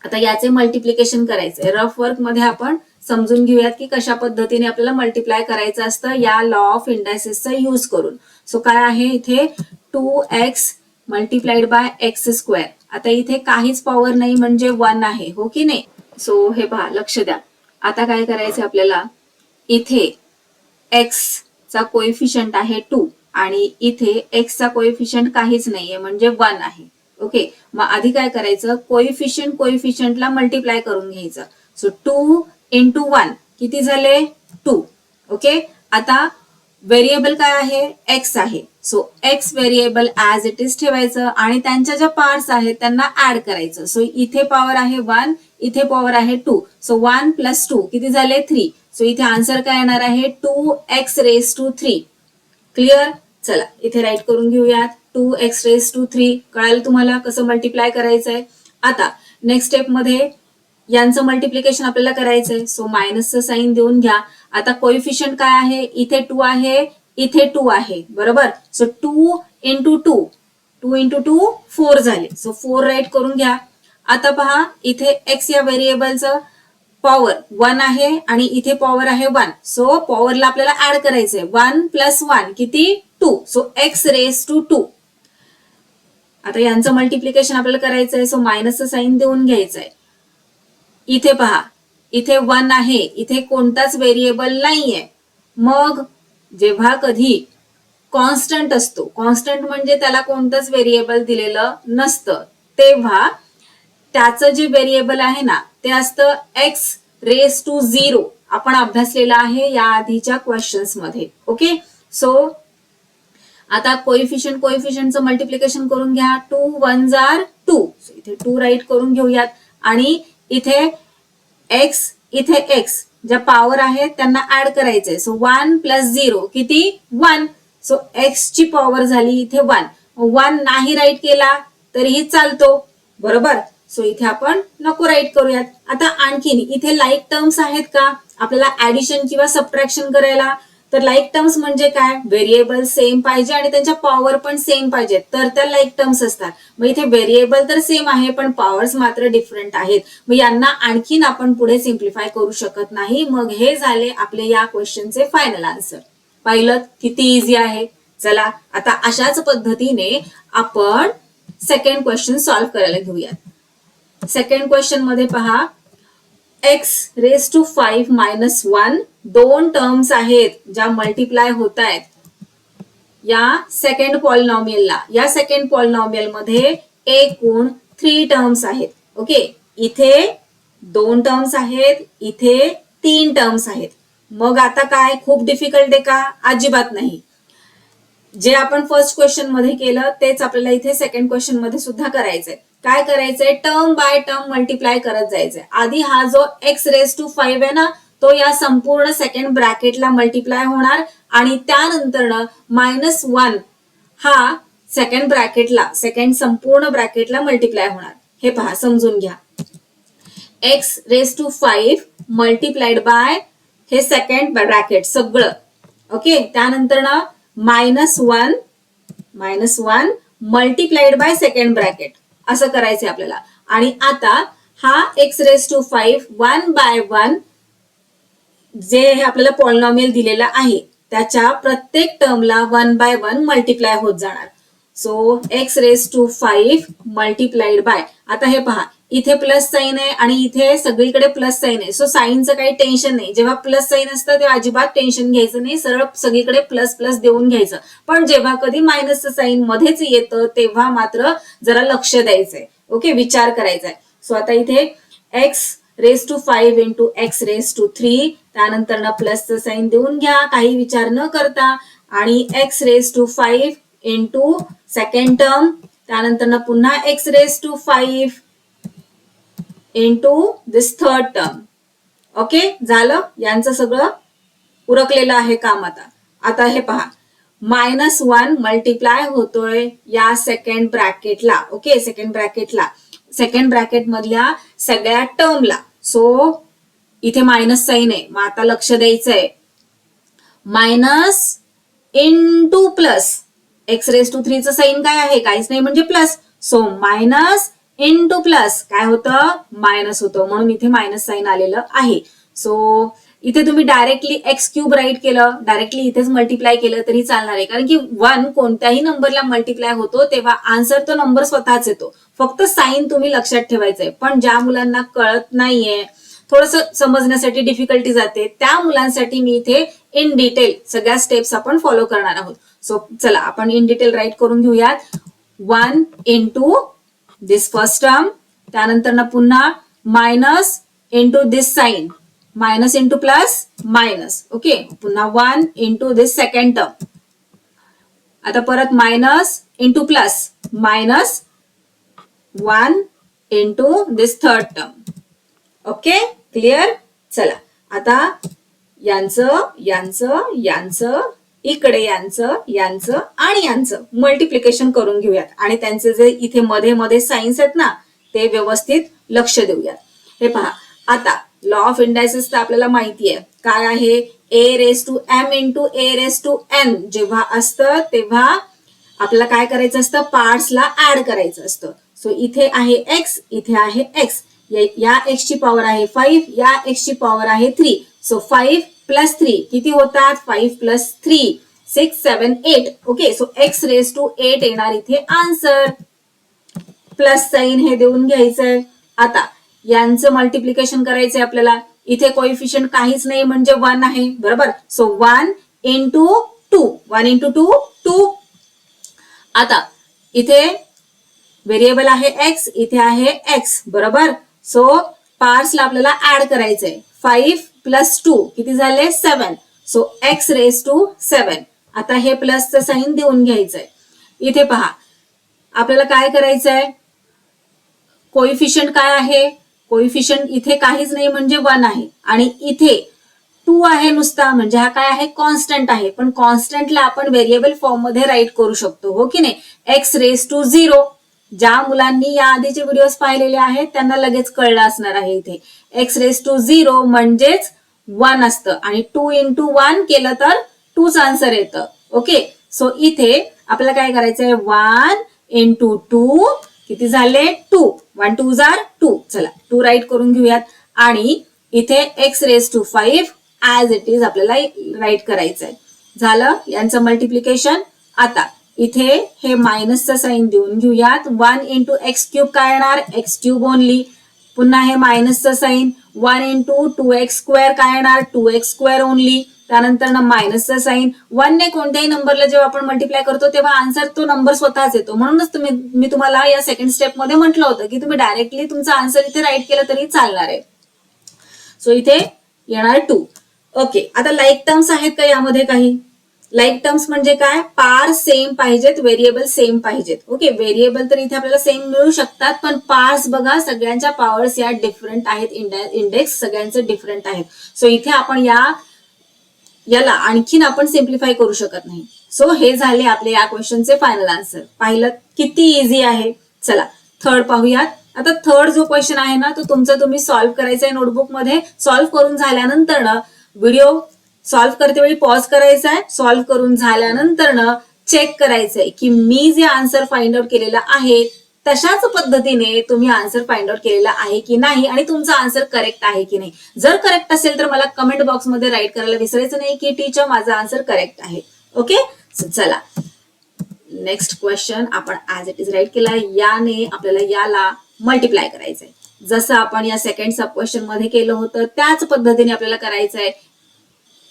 आता याचे मल्टिप्लिकेशन करायचंय. रफ वर्क मध्ये आपण समजून घेऊयात की कशा पद्धतीने आपल्याला मल्टिप्लाय करायचं असतं या लॉ ऑफ इंडायसेसचा यूज करून. सो काय आहे इथे 2x मल्टिप्लाइड बाय x². आता इथे काहीच पॉवर नाही म्हणजे 1 आहे, हो की नाही. सो हे पहा, लक्ष द्या. आता काय करायचं आपल्याला, इथे x चा कोएफिशियंट आहे 2 आणि इथे x चा कोएफिशियंट काहीच नाहीये म्हणजे 1 आहे. ओके, मग आधी काय करायचं, कोएफिशियंटला मल्टिप्लाय करून घ्यायचं. सो 2 इंटू 1 किती झाले 2. ओके, आता व्हेरिएबल काय आहे एक्स आहे. So x variable as it is ठेवायचं आणि त्यांच्या ज्या पार्ट्स आहेत त्यांना ऍड करायचं. सो इथे पॉवर आहे 1, इथे पॉवर आहे 2. सो 1 + 2 किती झाले 3. सो इथे आन्सर काय येणार आहे 2x⁻³ क्लिअर. चला इथे राईट करून घेऊयात 2x⁻³ कळालं तुम्हाला कसं मल्टिप्लाय करायचंय. आता नेक्स्ट स्टेप मध्ये यांचं मल्टिप्लिकेशन आपल्याला करायचंय. सो मायनसचं साईन देऊन घ्या. आता कोइफिशियंट काय आहे इथे 2 आहे, इथे 2 आहे बरोबर. सो 2 × 2 2 × 2 4 झाले. सो 4 राईट करून घ्या. आता पहा इथे एक्स या व्हेरिएबलचं पॉवर 1 आहे आणि इथे पॉवर आहे 1. सो पॉवरला आपल्याला ऍड करायचंय 1 + 1 किती 2. So x⁻². आता यांचं मल्टिप्लिकेशन आपल्याला करायचंय. सो मायनसचं साईन देऊन घ्यायचंय. इथे पहा इथे 1 आहे, इथे कोणताच व्हेरिएबल नाहीये. मग जेव्हा कधी कॉन्स्टंट असतो, कॉन्स्टंट म्हणजे त्याला कोणतंच व्हेरिएबल दिलेलं नसतं, तेव्हा त्याचं जे व्हेरिएबल आहे ना ते असतं x⁻0. आपण अभ्यासलेलं आहे या आधीच्या क्वेश्चन्स मध्ये. ओके, सो आता कोइफिशियंटचं मल्टिप्लिकेशन करून घ्या. 2 × 1 = 2. इथे 2 राईट करून घेऊयात आणि इथे x इथे x ज्या पॉवर आहेत त्यांना ऍड करायचंय. सो 1 + 0 किती 1. सो x ची पॉवर झाली इथे 1. 1 नाही राईट केला तरीही चालतो बरोबर. सो इथे आपण नको राईट करूयात. आता आणखीन इथे लाईक टर्म्स आहेत का आपल्याला ऍडिशन किंवा सबट्रॅक्शन करायला. तर लाईक टर्म्स म्हणजे काय व्हेरिएबल सेम पाहिजे आणि त्यांच्या पॉवर पण सेम पाहिजे तर त्या लाईक टर्म्स असतात. मग इथे व्हेरिएबल तर सेम आहे पण पॉवर्स मात्र डिफरंट आहेत. मग यांना आणखीन आपण पुढे सिम्प्लिफाय करू शकत नाही. मग हे झाले आपले या क्वेश्चनचे फायनल आन्सर. पाहिलं किती इझी आहे. चला आता अशाच पद्धतीने आपण सेकंड क्वेश्चन सॉल्व्ह करायला घेऊयात. सेकंड क्वेश्चन मध्ये पहा x⁻5 - 1 दोन टर्म्स आहेत ज्या मल्टिप्लाय होत आहेत या सेकंड पॉलिनॉमियलला. या सेकंड पॉलिनॉमियल मध्ये एकूण 3 टर्म्स आहेत. ओके, इथे 2 टर्म्स आहेत, इथे 3 टर्म्स आहेत. मग आता काय खूप डिफिकल्ट आहे का अजिबात नाही. जे आपण फर्स्ट क्वेश्चन मध्ये केलं तेच आपल्याला इथे सेकंड क्वेश्चन मध्ये सुद्धा करायचंय. काय करायचंय टर्म बाय टर्म मल्टिप्लाय करत जायचंय. आधी हा जो x⁻5 आहे ना तो या संपूर्ण सेकंड ब्रॅकेटला मल्टिप्लाय होणार आणि त्यानंतर -1 हा सेकंड ब्रॅकेटला सेकंड संपूर्ण ब्रॅकेटला मल्टिप्लाय होणार. हे पहा समजून घ्या. x⁻5 मल्टिप्लाइड बाय हे सेकंड ब्रॅकेट सगळं. ओके, त्यानंतर -1 मल्टिप्लाइड बाय सेकंड ब्रॅकेट असं करायचंय आपल्याला. आणि आता हा x⁻5 1/1 जे आपल्याला पॉलिनॉमियल दिलेलं आहे त्याच्या प्रत्येक टर्मला 1/1 मल्टिप्लाय होत जाणार. सो x⁻5 मल्टिप्लाइड बाय आता हे पहा इथे प्लस साईन आहे आणि इथे सगळीकडे प्लस साईन आहे. सो साईनचं काही टेन्शन नाही. जेव्हा प्लस साईन असतं तेव्हा अजिबात टेन्शन घ्यायचं नाही, सरळ सगळीकडे प्लस प्लस देऊन घ्यायचं. पण जेव्हा कधी मायनसचं साईन मध्येच येतं तेव्हा मात्र जरा लक्ष द्यायचंय. ओके, विचार करायचाय. सो आता इथे x⁻5 × x⁻3 त्यानंतर प्लसचं साईन देऊन घ्या काही विचार न करता आणि x⁻5 × सेकंड टर्म त्यानंतर पुन्हा x⁻5 × दिस थर्ड टर्म. ओके, झालं यांचं सगळं उरकलेलं आहे काम. आता हे पहा -1 मल्टिप्लाय होतोय या सेकंड ब्रॅकेटला. ओके, सेकंड ब्रॅकेट मधल्या सगळ्या टर्मला. सो इथे मायनस साईन आहे. मग आता लक्ष द्यायचंय मायनस × प्लस. x⁻3 चं साईन काय आहे काहीच नाही म्हणजे प्लस. सो मायनस × प्लस काय होतं मायनस होतं म्हणून इथे मायनस साईन आलेलं आहे. सो इथे तुम्ही डायरेक्टली x³ राईट केलं, डायरेक्टली इथेच मल्टिप्लाय केलं तरी चालणार आहे. कारण की 1 कोणत्याही नंबरला मल्टिप्लाय होतो तेव्हा आन्सर तो नंबर स्वतःच येतो. फक्त साईन तुम्ही लक्षात ठेवायचंय. पण ज्या मुलांना कळत नाहीये, थोडंसं समजण्यासाठी डिफिकल्टी जाते, त्या मुलांसाठी मी इथे इन डिटेल सगळ्या स्टेप्स आपण फॉलो करणार आहोत. सो चला आपण इन डिटेल राईट करून घेऊयात. 1 × दिस फर्स्ट टर्म त्यानंतर पुन्हा minus × this sign minus into plus minus. Okay, पुन्हा 1 इंटू दिस सेकंड टर्म. आता परत minus into plus minus 1 into this third term. Okay, clear. चला आता यांचं यांचं यांचं इकडे यांचं आणि यांचं मल्टिप्लिकेशन करून घेऊयात आणि त्यांचे जे इथे मध्ये मध्ये साइन्स आहेत ना ते व्यवस्थित लक्ष देऊयात. हे पहा, आता लॉ ऑफ इंडायसेस तर आपल्याला माहिती आहे काय आहे. A raise to M into A raise to N जेव्हा असतं तेव्हा आपल्याला काय करायचं असतं, पार्ट्सला ऍड करायचं असतं. सो इथे आहे एक्स, इथे आहे एक्स. या एक्स ची पॉवर आहे 5, या एक्स ची पॉवर आहे 3. सो 5 प्लस 3 किती होतात, 5 plus 3 6 7 8. Okay, so X raise to 8 येणार इथे आन्सर. प्लस साइन हे देऊन घ्यायचंय. आता यांचं मल्टिप्लिकेशन करायचंय आपल्याला. इथे कोइफिशियंट काहीच नाही म्हणजे 1 आहे, बरोबर. So 1 into 2, 1 into 2 2. आता इथे व्हेरिएबल आहे एक्स, इथे आहे एक्स, बरोबर. सो पार्ट्सला आपल्याला ऍड करायचंय. 5 प्लस 2 किती झाले 7. So X raise to 7. आता हे प्लसचं साइन देऊन घ्यायचंय. इथे पहा आपल्याला काय करायचंय, कोइफिशियंट काय आहे, कोइफिशियंट इथे काहीच नाही म्हणजे 1 आहे आणि इथे 2 आहे नुसता म्हणजे हा काय आहे, कॉन्स्टंट आहे. पण कॉन्स्टंटला आपण व्हेरिएबल फॉर्म मध्ये राईट करू शकतो, हो की नाही. X raise to 0. ज्या मुलांनी या आधीचे व्हिडिओज पाहिलेले आहेत त्यांना लगेच कळलं असणार आहे. इथे एक्स रेस टू 0 म्हणजेच 1 असतं आणि 2 इंटू 1 केलं तर 2च आन्सर येतं. ओके, सो इथे आपल्याला काय करायचंय, 1 इंटू 2 किती झाले 2. 1 2 जार 2. चला 2 राईट करून घेऊयात आणि इथे X raise to 5 as it is आपल्याला राईट करायचंय. झालं यांचं मल्टिप्लिकेशन. आता इथे हे मायनसचं साइन देऊन घेऊयात. 1 इंटू एक्स क्यूब काय येणार, एक्स क्यूब ओनली. पुन्हा हे मायनसचं साइन. 1 इंटू 2x स्क्वेअर काय येणार, 2x स्क्वेअर ओनली. त्यानंतर ना मायनसचं साइन. 1 ने कोणत्याही नंबरला जेव्हा आपण मल्टिप्लाय करतो तेव्हा आन्सर तो नंबर स्वतःच येतो. म्हणूनच मी तुम्हाला या सेकंड स्टेप मध्ये म्हटलं होतं की तुम्ही डायरेक्टली तुमचा आन्सर इथे राईट केलं तरी चालणार आहे. सो इथे येणार 2. ओके, आता लाईक टर्म्स आहेत का यामध्ये काही. लाईक टर्म्स म्हणजे काय, पार सेम पाहिजेत, व्हेरिएबल सेम पाहिजेत. ओके, व्हेरिएबल तर इथे आपल्याला सेम मिळू शकतात पण पार्ट्स बघा सगळ्यांच्या पॉवर्स या डिफरंट आहेत, इंडेक्स सगळ्यांचे डिफरंट आहेत. सो इथे आपण याला आणखीन आपण सिम्प्लिफाय करू शकत नाही. सो हे झाले आपले या क्वेश्चनचे फायनल आन्सर. पाहिलं किती इझी आहे. चला थर्ड पाहूयात. आता थर्ड जो क्वेश्चन आहे ना तो तुमचा तुम्ही सॉल्व्ह करायचा आहे नोटबुक मध्ये. सॉल्व्ह करून झाल्यानंतर ना व्हिडिओ सॉल्व्ह करते वेळी पॉज करायचा आहे. सॉल्व्ह करून झाल्यानंतर ना चेक करायचंय की मी जे आन्सर फाइंड आउट केलेला आहे तशाच पद्धतीने तुम्ही आन्सर फाइंड आउट केलेला आहे की नाही आणि तुमचा आन्सर करेक्ट आहे की नाही. जर करेक्ट असेल तर मला कमेंट बॉक्स मध्ये राईट करायला विसरायचं नाही की टीचर माझा आन्सर करेक्ट आहे. ओके, चला नेक्स्ट क्वेश्चन आपण ऍज इट इज राईट केलाय. याने आपल्याला याला मल्टिप्लाय करायचंय. जसं आपण या सेकंड सब क्वेश्चन मध्ये केलं होतं त्याच पद्धतीने आपल्याला करायचंय.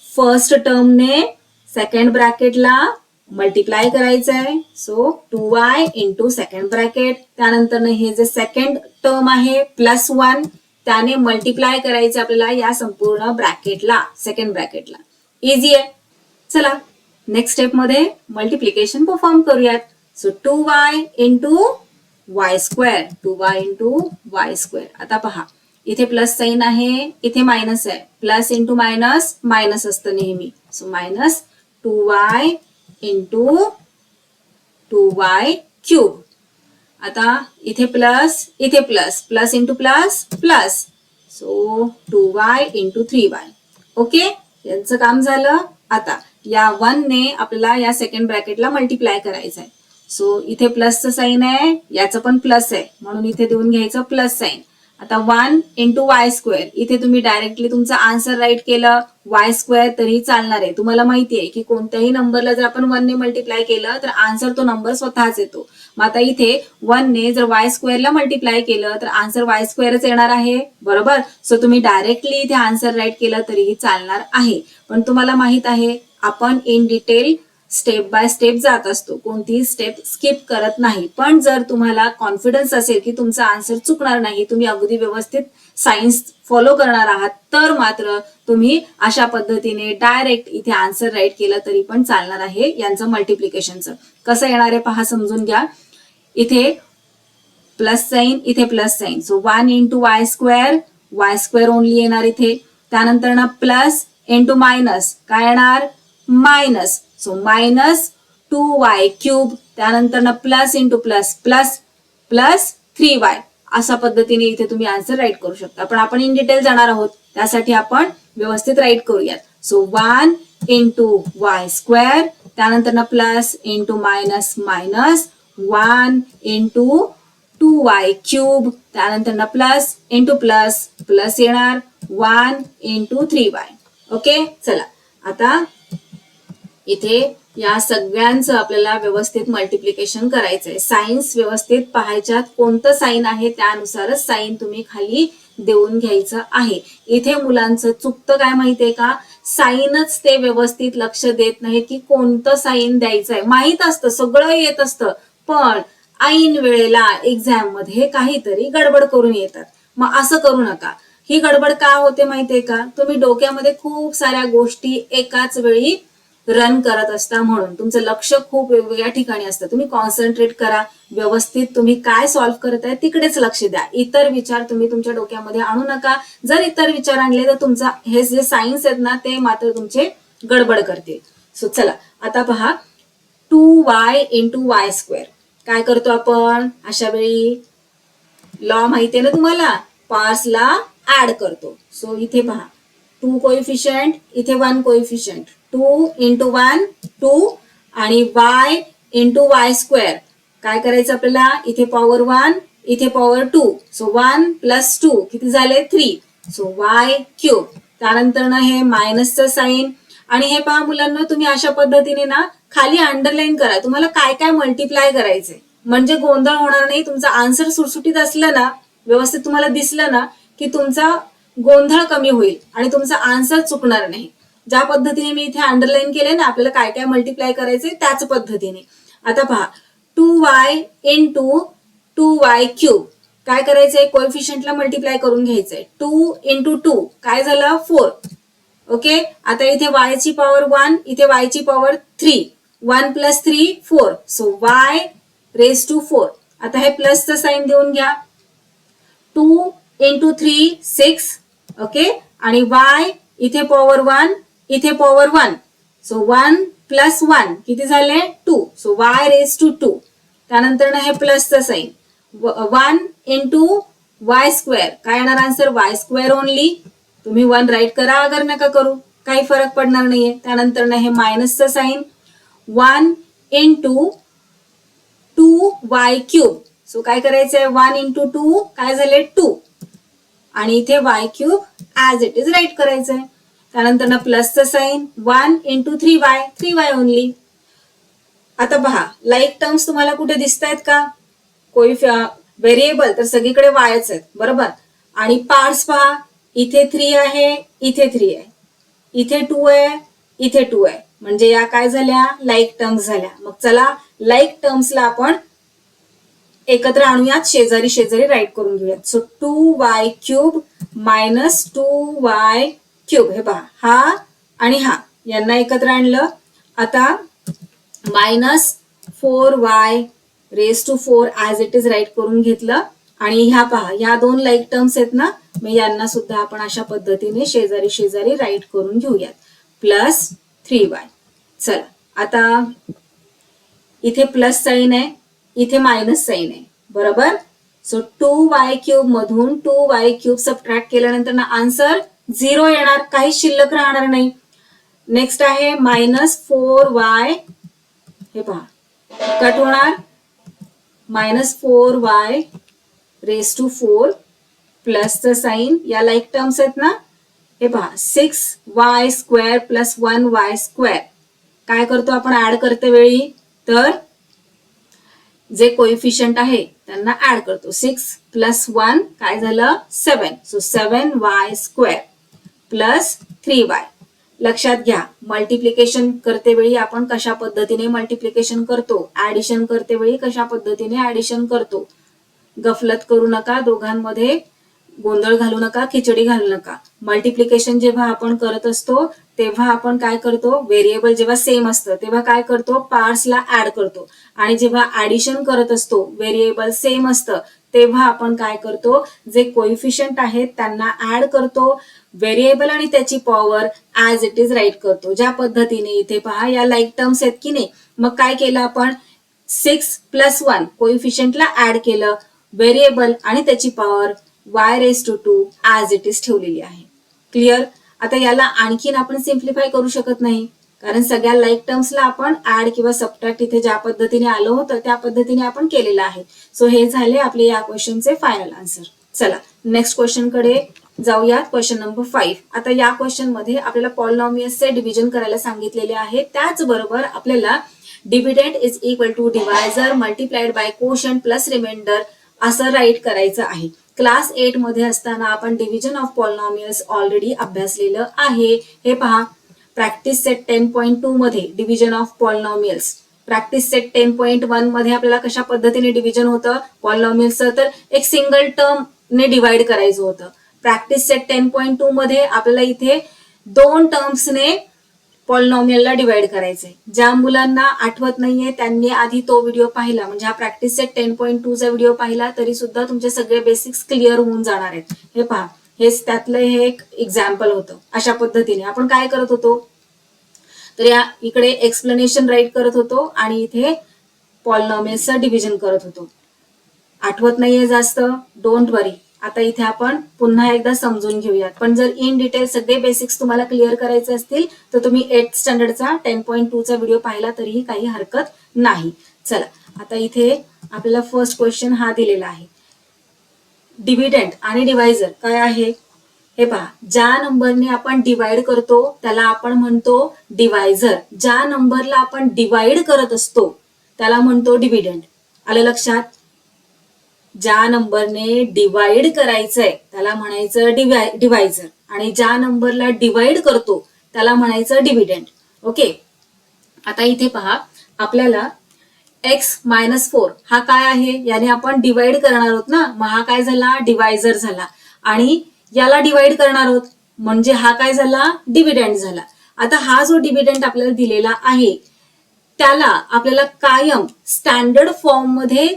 फर्स्ट टर्मने सेकंड ब्रॅकेटला मल्टिप्लाय करायचंय. So 2y into second bracket. त्यानंतर हे जे सेकंड टर्म आहे प्लस 1 त्याने मल्टिप्लाय करायचं आपल्याला या संपूर्ण ब्रॅकेटला, सेकंड ब्रॅकेटला. इझी आहे. चला नेक्स्ट स्टेप मध्ये मल्टिप्लिकेशन परफॉर्म करूयात. So 2y into y square, 2y into y square. आता पहा इथे प्लस साइन आहे, इथे मायनस आहे. प्लस इंटू मायनस मायनस असतं नेहमी. So minus 2y into 2y cube. आता इथे प्लस, इथे plus, plus into plus plus. So 2y into 3y. Okay, यांचं काम झालं. आता या 1 ने आपल्याला या सेकंड ब्रॅकेटला मल्टिप्लाय करायचं आहे. सो इथे प्लसचं साइन आहे, याचं पण प्लस आहे म्हणून इथे देऊन घ्यायचं प्लस साइन. आता 1 इंटू वाय स्क्वेअर. इथे तुम्ही डायरेक्टली तुमचा आन्सर राईट केलं वाय स्क्वेअर तरी चालणार आहे. तुम्हाला माहिती आहे की कोणत्याही नंबरला जर आपण 1 ने मल्टिप्लाय केलं तर आन्सर तो नंबर स्वतःच येतो. मग आता इथे 1 ने जर वाय स्क्वेअरला मल्टिप्लाय केलं तर आन्सर वाय स्क्वेअरच येणार आहे, बरोबर. सो तुम्ही डायरेक्टली इथे आन्सर राईट केलं तरीही चालणार आहे. पण तुम्हाला माहित आहे आपण in detail step by step जात असतो, कोणतीही स्टेप स्किप करत नाही. पण जर तुम्हाला कॉन्फिडन्स असेल की तुमचा आन्सर चुकणार नाही, तुम्ही अगदी व्यवस्थित सायन्स फॉलो करणार आहात, तर मात्र तुम्ही अशा पद्धतीने डायरेक्ट इथे आन्सर राईट केलं तरी पण चालणार आहे. यांचं मल्टिप्लिकेशनचं कसं येणार आहे पहा, समजून घ्या. इथे प्लस साईन, इथे plus sign, so 1 into Y square only येणार इथे. त्यानंतर ना प्लस इंटू मायनस काय येणार, minus, so minus 2y cube. त्यानंतर ना plus into plus plus plus 3y. अशा पद्धतीने इथे तुम्ही आन्सर राईट करू शकता. पण आपण इन डिटेल जाणार आहोत, त्यासाठी आपण व्यवस्थित राईट करूयात. सो 1 इंटू वाय स्क्वेअर, त्यानंतर ना plus into minus minus 1 into 2y cube, त्यानंतर ना प्लस इंटू प्लस प्लस येणार 1 इंटू 3y. ओके, चला आता इथे या सगळ्यांचं आपल्याला व्यवस्थित मल्टिप्लिकेशन करायचंय. साईन्स व्यवस्थित पाहायच्यात, कोणतं साईन आहे त्यानुसारच साईन तुम्ही खाली देऊन घ्यायचं आहे. इथे मुलांचं चुकतं काय माहितीये का, साईनच ते व्यवस्थित लक्ष देत नाही की कोणतं साईन द्यायचंय. माहित असतं, सगळं येत असतं, पण ऐन वेळेला एक्झाम मध्ये काहीतरी गडबड करून येतात. मग असं करू नका. ही गडबड का होते माहितीये का, तुम्ही डोक्यामध्ये खूप साऱ्या गोष्टी एकाच वेळी रन करत असता, म्हणून तुमचं लक्ष खूप वेगवेगळ्या ठिकाणी असतं. तुम्ही कॉन्सन्ट्रेट करा, व्यवस्थित तुम्ही काय सॉल्व्ह करत आहे तिकडेच लक्ष द्या. इतर विचार तुम्ही तुमच्या डोक्यामध्ये आणू नका. जर इतर विचार आणले तर तुमचा हे जे सायन्स आहेत ना ते मात्र तुमचे गडबड करतील. सो चला आता पहा, 2y इंटू वाय स्क्वेअर काय करतो आपण अशा वेळी, लॉ माहितीये ना तुम्हाला, पार्ट्सला ऍड करतो. सो इथे पहा 2 कोएफिशियंट, इथे 1 कोएफिशियंट, 2 इंटू 1 2 आणि y इंटू वाय स्क्वेअर काय करायचं आपल्याला, इथे पॉवर 1 इथे पॉवर 2, सो 1 प्लस 2 किती झाले 3, सो y क्यूब. त्यानंतर ना हे मायनसचं साईन. आणि हे पहा मुलांना, तुम्ही अशा पद्धतीने ना खाली अंडरलाईन करा तुम्हाला काय काय मल्टिप्लाय करायचंय, म्हणजे गोंधळ होणार नाही. तुमचा आन्सर सुटसुटीत असलं ना, व्यवस्थित तुम्हाला दिसलं ना की तुमचा गोंधळ कमी होईल आणि तुमचा आन्सर चुकणार नाही. ज्या पद्धतीने मी इथे अंडरलाईन केले ना आपल्याला काय काय मल्टिप्लाय करायचे त्याच पद्धतीने. आता पहा 2y इंटू 2y क्यूब काय करायचंय, कोएफिशियंटला मल्टिप्लाय करून घ्यायचंय. 2 इंटू 2 काय झालं 4. ओके, आता इथे y ची पॉवर 1 इथे y ची power 3, 1 plus 3 4, so y raise to 4. आता हे प्लसचं साईन देऊन घ्या. 2 इंटू 3 6, ओके, आणि y इथे पॉवर 1 इथे पॉवर 1, सो 1 प्लस 1 किती झाले 2, सो y रेज टू 2. त्यानंतर ना हे प्लसचं साईन 1 इंटू वाय स्क्वेअर काय येणार आन्सर वाय स्क्वेअर ओनली. तुम्ही 1 राईट करा अगर नका करू, काही फरक पडणार नाहीये. त्यानंतर ना हे मायनसचं sign 1 into 2y cube, so काय करायचंय 1 इंटू 2 काय झाले 2 आणि इथे y cube as it is write करायचंय. त्यानंतर ना प्लसचं साईन 1 इंटू 3y ओनली. आता पहा लाईक टर्म्स तुम्हाला कुठे दिसत आहेत का, कोई व्हेरिएबल तर सगळीकडे वायच आहेत बरोबर. आणि पार्ट्स पहा, इथे 3 आहे इथे 3 आहे, इथे 2 आहे इथे 2 आहे, म्हणजे या काय झाल्या लाईक टर्म्स झाल्या. मग चला लाईक टर्म्सला आपण एकत्र आणूयात, शेजारी शेजारी राईट करून घेऊयात. So 2y cube minus 2y cube, हे पहा हा आणि हा यांना एकत्र आणलं. आता minus 4y raise to 4 as it is write करून घेतलं. आणि ह्या पहा ह्या दोन लाईक टर्म्स आहेत ना, मग यांना सुद्धा आपण अशा पद्धतीने शेजारी शेजारी राईट करून घेऊयात. Plus 3y. चला आता इथे प्लस साईन आहे इथे मायनस साईन आहे बरोबर. सो 2y क्यूब मधून 2y क्यूब सबट्रॅक्ट केल्यानंतर ना आन्सर 0 येणार, काही शिल्लक राहणार नाही. नेक्स्ट आहे मायनस 4y, हे पहा कट होणार, मायनस 4y रेज टू 4 प्लसचं साईन, या लाईक टर्म्स आहेत ना, हे पहा 6y square plus 1y square काय करतो आपण ऍड करते वेळी, तर जे कोएफिशियंट आहे त्यांना ऍड करतो. 6 प्लस 1 काय झालं 7, so 7y square plus 3y. लक्षात घ्या, मल्टिप्लिकेशन करते वेळी आपण कशा पद्धतीने मल्टिप्लिकेशन करतो, ऍडिशन करते वेळी कशा पद्धतीने ऍडिशन करतो. गफलत करू नका, दोघांमध्ये गोंधळ घालू नका, खिचडी घालू नका. मल्टिप्लिकेशन जेव्हा आपण करत असतो तेव्हा आपण काय करतो, व्हेरिएबल जेव्हा सेम असतं तेव्हा काय करतो, पार्ट्सला ऍड करतो. आणि जेव्हा ऍडिशन करत असतो, व्हेरिएबल सेम असतं, तेव्हा आपण काय करतो, जे कोइफिशियंट आहेत त्यांना ऍड करतो, व्हेरिएबल आणि त्याची power as it is write करतो. ज्या पद्धतीने इथे पहा, या लाईक टर्म्स आहेत की नाही. मग काय केलं आपण, 6+1 कोइफिशियंटला ऍड केलं, व्हेरिएबल आणि त्याची power y⁻² as it is ठेवलेली आहे. क्लिअर. आता याला आणखीन आपण सिम्प्लिफाय करू शकत नाही, कारण सगळ्या लाईक टर्म्सला आपण ऍड किंवा सबट्रॅक्ट इथे ज्या पद्धतीने आलं होतं त्या पद्धतीने आपण केलेलं आहे. सो हे झाले आपले या क्वेश्चनचे फायनल आन्सर. चला नेक्स्ट क्वेश्चन कडे जाऊयात. Question number 5. आता या क्वेश्चन मध्ये आपल्याला पॉलिनॉमियल्सचे डिव्हिजन करायला सांगितलेले आहे. त्याचबरोबर आपल्याला dividend is equal to divisor multiplied by quotient plus remainder असं राईट करायचं आहे. क्लास 8 मध्ये असताना आपण डिव्हिजन ऑफ पॉलिनॉमियल्स ऑलरेडी अभ्यासलेलं आहे. हे पहा, प्रॅक्टिस सेट 10.2 मध्ये division of polynomials, practice set 10.1 मध्ये आपल्याला कशा पद्धतीने डिव्हिजन होतं पॉलिनॉमियल्सचं, तर एक सिंगल टर्म ने डिवाइड करायचं होतं. प्रॅक्टिस सेट 10.2 मध्ये आपल्याला इथे 2 टर्म्सने पॉलिनॉमियलला डिवाइड करायचंय. ज्या मुलांना आठवत नाहीये त्यांनी आधी तो व्हिडिओ पाहिला, म्हणजे हा प्रॅक्टिस सेट 10.2 चा व्हिडिओ पाहिला तरी सुद्धा तुमचे सगळे बेसिक्स क्लिअर होऊन जाणार आहेत. हे पहा, हेच त्यातलं हे एक एक्झाम्पल होतं. अशा पद्धतीने आपण काय करत होतो, तर या इकडे एक्सप्लेनेशन राईट करत होतो आणि इथे पॉलिनॉमियल्सचं डिव्हिजन करत होतो. आठवत नाहीये जास्त, डोंट वरी. आता इथे आपण पुन्हा एकदा समजून घेऊयात. पण जर इन डिटेल सगळे बेसिक्स तुम्हाला क्लिअर करायचे असतील तर तुम्ही 8th स्टँडर्डचा 10.2 चा व्हिडिओ पाहिला तरीही काही हरकत नाही. चला आता इथे आपल्याला फर्स्ट क्वेश्चन हा दिलेला आहे. डिव्हिडंड आणि डिवायझर काय आहे, हे पहा. ज्या नंबरने आपण डिवाइड करतो त्याला आपण म्हणतो डिवायझर. ज्या नंबरला आपण डिवाइड करत असतो त्याला म्हणतो डिव्हिडंड. आलं लक्षात. ज्या नंबरने डिवाइड करायचंय त्याला म्हणायचं डिवायझर, आणि ज्या नंबरला डिवाइड करतो त्याला म्हणायचं डिव्हिडंड. ओके. आता इथे पहा, आपल्याला x-4 हा काय आहे, याने आपण डिवाइड करणार आहोत ना, मग हा काय झाला, डिवायझर झाला. आणि याला डिवाइड करणार आहोत म्हणजे हा काय झाला, डिव्हिडंड झाला. आता हा जो डिव्हिडंड आपल्याला दिलेला आहे त्याला आपल्याला कायम स्टँडर्ड फॉर्म मध्ये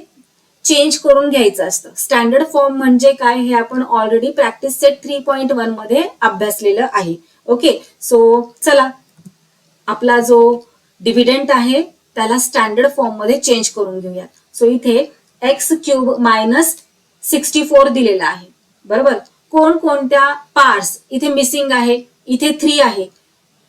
चेंज करून घ्यायचं असतं. स्टँडर्ड फॉर्म म्हणजे काय हे आपण ऑलरेडी प्रॅक्टिस सेट 3.1 मध्ये अभ्यासलेलं आहे. ओके. सो चला, आपला जो डिव्हिडंड आहे त्याला स्टँडर्ड फॉर्म मध्ये चेंज करून घेऊयात. सो इथे x³ - 64 दिलेला आहे. बरोबर. कोणकोणत्या पार्ट्स इथे मिसिंग आहे, इथे 3 आहे.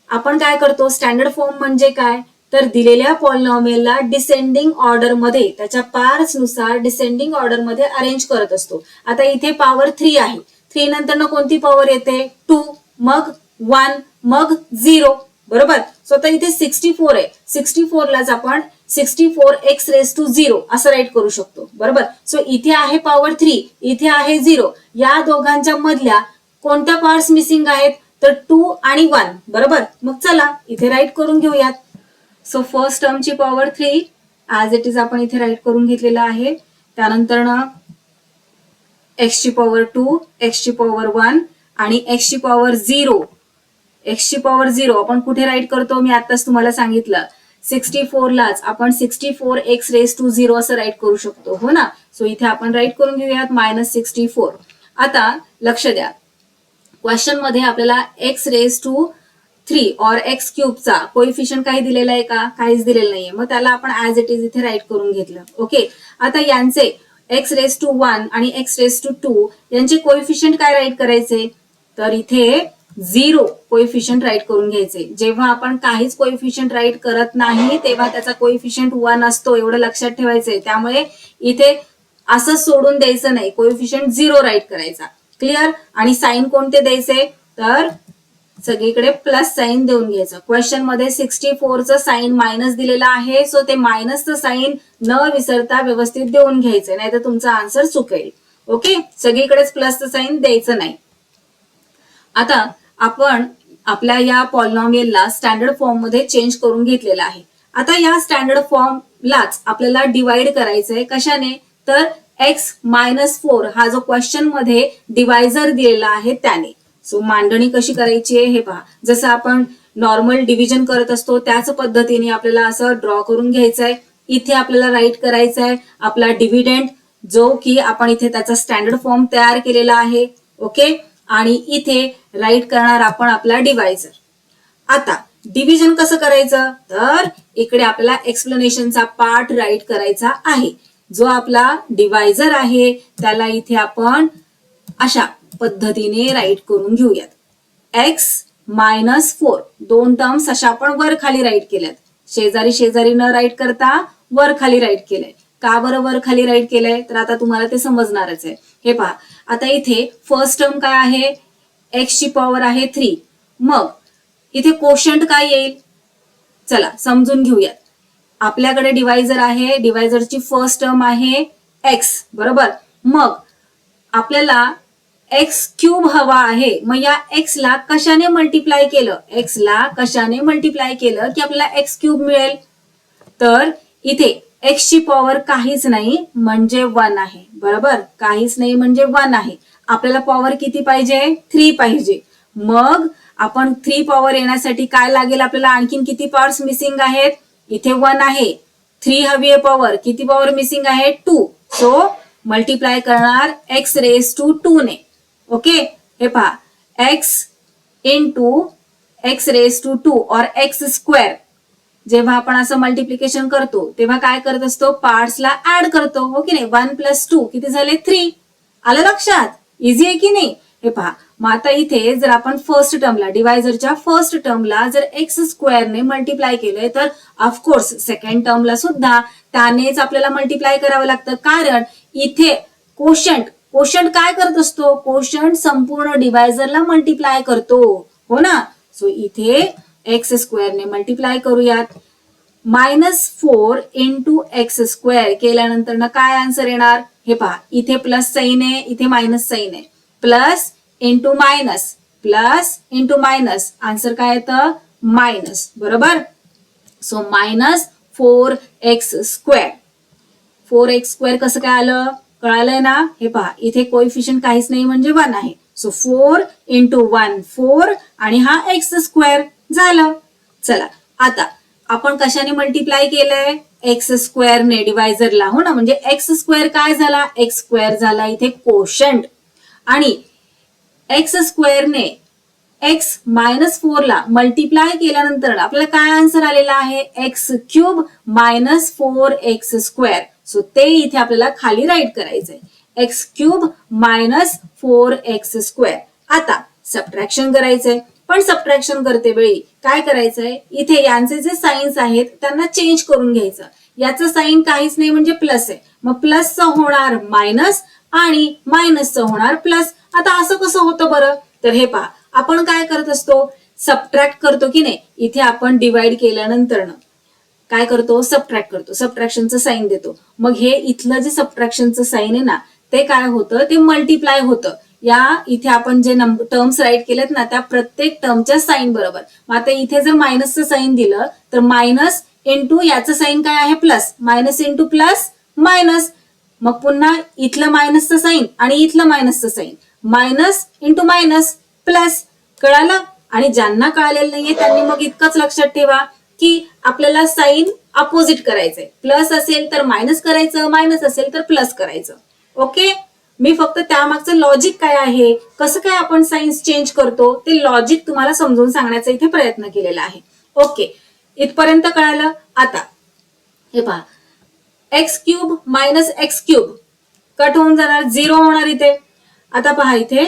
आपण काय करतो, स्टँडर्ड फॉर्म म्हणजे काय, तर दिलेल्या पॉलिनॉमियलला डिसेंडिंग ऑर्डर मध्ये त्याच्या पार्ट्स नुसार डिसेंडिंग ऑर्डर मध्ये अरेंज करत असतो. आता इथे पॉवर 3 आहे, 3 नंतर कोणती पॉवर येते, 2, मग 1, मग 0. बरोबर. सो आता इथे 64 आहे, 64 लाच आपण 64x⁻0 असं राईट करू शकतो. बरोबर. सो इथे आहे पॉवर 3, इथे आहे 0. या दोघांच्या मधल्या कोणत्या पार्ट्स मिसिंग आहेत, तर 2 आणि 1. बरोबर. मग चला इथे राईट करून घेऊयात. सो फर्स्ट टर्मची पॉवर 3 ऍज इट इज आपण इथे राईट करून घेतलेला आहे. त्यानंतर x ची पॉवर 2, x ची पॉवर 1 आणि x ची पॉवर 0. x ची पॉवर 0 आपण कुठे राईट करतो, मी आताच तुम्हाला सांगितलं, 64 लाच आपण 64x⁻0 असं राईट करू शकतो, हो ना. सो इथे आपण राईट करून घेऊयात -64. आता लक्ष द्या, क्वेश्चन मध्ये आपल्याला x⁻³ और x³ चा कोइफिशियंट काही दिलेला आहे का, काहीच दिलेलं नाहीये. मग त्याला आपण ऍज इट इज इथे राईट करून घेतलं. ओके. आता यांचे x⁻1 आणि x⁻2 यांचे कोइफिशियंट काय राईट करायचे, तर इथे 0 कोइफिशियंट राईट करून घ्यायचे. जेव्हा आपण काहीच कोइफिशियंट राईट करत नाही तेव्हा त्याचा कोइफिशियंट 1 असतो, एवढं लक्षात ठेवायचंय. त्यामुळे इथे असं सोडून द्यायचं नाही, कोइफिशियंट 0 राईट करायचा. क्लिअर. आणि साइन कोणते द्यायचे, तर सगळीकडे प्लस साइन देऊन घ्यायचं. क्वेश्चन मध्ये 64चं साइन मायनस दिलेलं आहे, सो ते मायनसचं साइन न विसरता व्यवस्थित देऊन घ्यायचं, नाही तर तुमचा आन्सर चुकेल. ओके. सगळीकडेच प्लसचं साइन द्यायचं नाही. आता आपण आपल्या या पॉलिनॉमियलला स्टँडर्ड फॉर्म मध्ये चेंज करून घेतलेला आहे. आता या स्टँडर्ड फॉर्मलाच आपल्याला डिवाइड करायचंय कशाने, तर x-4 हा जो क्वेश्चन मध्ये डिवायझर दिलेला आहे त्याने. सो मांडणी कशी करायची आहे हे पहा. जसं आपण नॉर्मल डिव्हिजन करत असतो त्याच पद्धतीने आपल्याला असं ड्रॉ करून घ्यायचंय. इथे आपल्याला राईट करायचा आहे आपला डिव्हिडंड, जो की आपण इथे त्याचा स्टँडर्ड फॉर्म तयार केलेला आहे. ओके, आणि इथे राईट करणार आपण आपला डिवायझर. आता डिव्हिजन कसं करायचं, तर इकडे आपल्याला एक्सप्लेनेशनचा पार्ट राईट करायचा आहे. जो आपला डिवायझर आहे त्याला इथे आपण अशा पद्धतीने राईट करून घेऊयात. x-4 दोन टर्म्स अशा आपण वर खाली राईट केल्यात. शेजारी शेजारी न राईट करता वर खाली राईट केलंय. का बरं वर खाली राईट केलंय, तर आता तुम्हाला ते समजणारच आहे. हे पहा, आता इथे फर्स्ट टर्म काय आहे, x ची पॉवर आहे 3. मग इथे कोशंट काय येईल, चला समजून घेऊयात. आपल्याकडे डिवायझर आहे, डिवायझरची फर्स्ट टर्म आहे x, बरोबर. मग आपल्याला x³ हवा आहे. मग या x ला कशाने मल्टिप्लाय केलं, x ला कशाने मल्टिप्लाय केलं की आपल्याला x³ मिळेल. तर इथे x ची पॉवर काहीच नाही म्हणजे 1 आहे, बरोबर. काहीच नाही म्हणजे 1 आहे. आपल्याला पॉवर किती पाहिजे, 3 पाहिजे. मग आपण 3 पॉवर येण्यासाठी काय लागेल, आपल्याला आणखीन किती पॉवर्स मिसिंग आहेत, इथे 1 आहे. 3 हवी आहे पॉवर, किती पॉवर मिसिंग आहे, 2. सो मल्टिप्लाय करणार x⁻² ने. ओके, हे पहा, x इंटू x⁻² और x². जेव्हा आपण असं मल्टिप्लिकेशन करतो तेव्हा काय करत असतो, पार्ट्सला ऍड करतो, हो की नाही. 1 + 2 किती झाले, 3. आलं लक्षात, इझी आहे की नाही. हे पहा, मग आता इथे जर आपण फर्स्ट टर्मला, डिवायझरच्या फर्स्ट टर्मला जर x² ने मल्टिप्लाय केलंय, तर ऑफकोर्स सेकंड टर्मला सुद्धा त्यानेच आपल्याला मल्टिप्लाय करावं लागतं. कारण इथे कोशंट काय करत असतो, कोशंट संपूर्ण डिवायझरला मल्टिप्लाय करतो, हो ना. सो इथे x² ने मल्टिप्लाय करूयात. -4 इंटू x² केल्यानंतर ना काय आन्सर येणार, हे पहा, इथे प्लस साइन आहे, इथे मायनस साइन आहे. Plus into minus, plus into minus, answer काय येतं, मायनस, बरोबर. So -4x². 4x² कसं काय आलं, कळालंय ना. हे पहा, इथे कोएफिशियंट काहीच नाही म्हणजे 1 आहे. सो 4 इंटू 1 4 आणि हा x² झालं. चला, आता आपण कशाने मल्टिप्लाय केलंय, x² ने डिवायझरला, हो ना. म्हणजे x² काय झाला, x² झाला इथे कोशंट. आणि x² ने x-4 ला मल्टिप्लाय केल्यानंतर आपल्याला काय आन्सर आलेला आहे, x³ -4x². सो ते इथे आपल्याला खाली राईट करायचंय, x³ -4x². आता सबट्रॅक्शन करायचंय, पण सबट्रॅक्शन करते वेळी काय करायचंय, इथे यांचे जे साइन्स आहेत त्यांना चेंज करून घ्यायचं. याचं साइन काहीच नाही म्हणजे प्लस आहे, मग प्लसचं होणार मायनस आणि मायनसचं होणार प्लस. आता असं कसं होतं बरं, तर हे पहा, आपण काय करत असतो, सबट्रॅक्ट करतो की नाही. इथे आपण डिवाइड केल्यानंतर काय करतो, सबट्रॅक्ट करतो, सबट्रॅक्शनचं साइन देतो. मग हे इथलं जे सबट्रॅक्शनचं साइन आहे ना, ते काय होतं, ते मल्टिप्लाय होतं. या इथे आपण जे टर्म्स राईट केलेत ना, त्या प्रत्येक टर्मच्या साइन बरोबर. मग आता इथे जर मायनसचं साइन दिलं तर मायनस इंटू याचं साइन काय आहे, plus. Minus into plus minus. मग पुन्हा इथलं मायनसचं साइन आणि इथलं मायनसचं sign, minus into minus plus. कळालं. आणि ज्यांना कळालेलं नाहीये त्यांनी मग इतकंच लक्षात ठेवा की आपल्याला साइन अपोजिट करायचंय. प्लस असेल तर मायनस करायचं, मायनस असेल तर प्लस करायचं. ओके, मी फक्त त्यामागचं लॉजिक काय आहे, कसं काय आपण साइन्स चेंज करतो, ते लॉजिक तुम्हाला समजून सांगण्याचा इथे प्रयत्न केलेला आहे. ओके, इथपर्यंत कळालं. आता हे पहा, x³ -x³ कट होऊन जाणार, 0 होणार इथे. आता पहा, इथे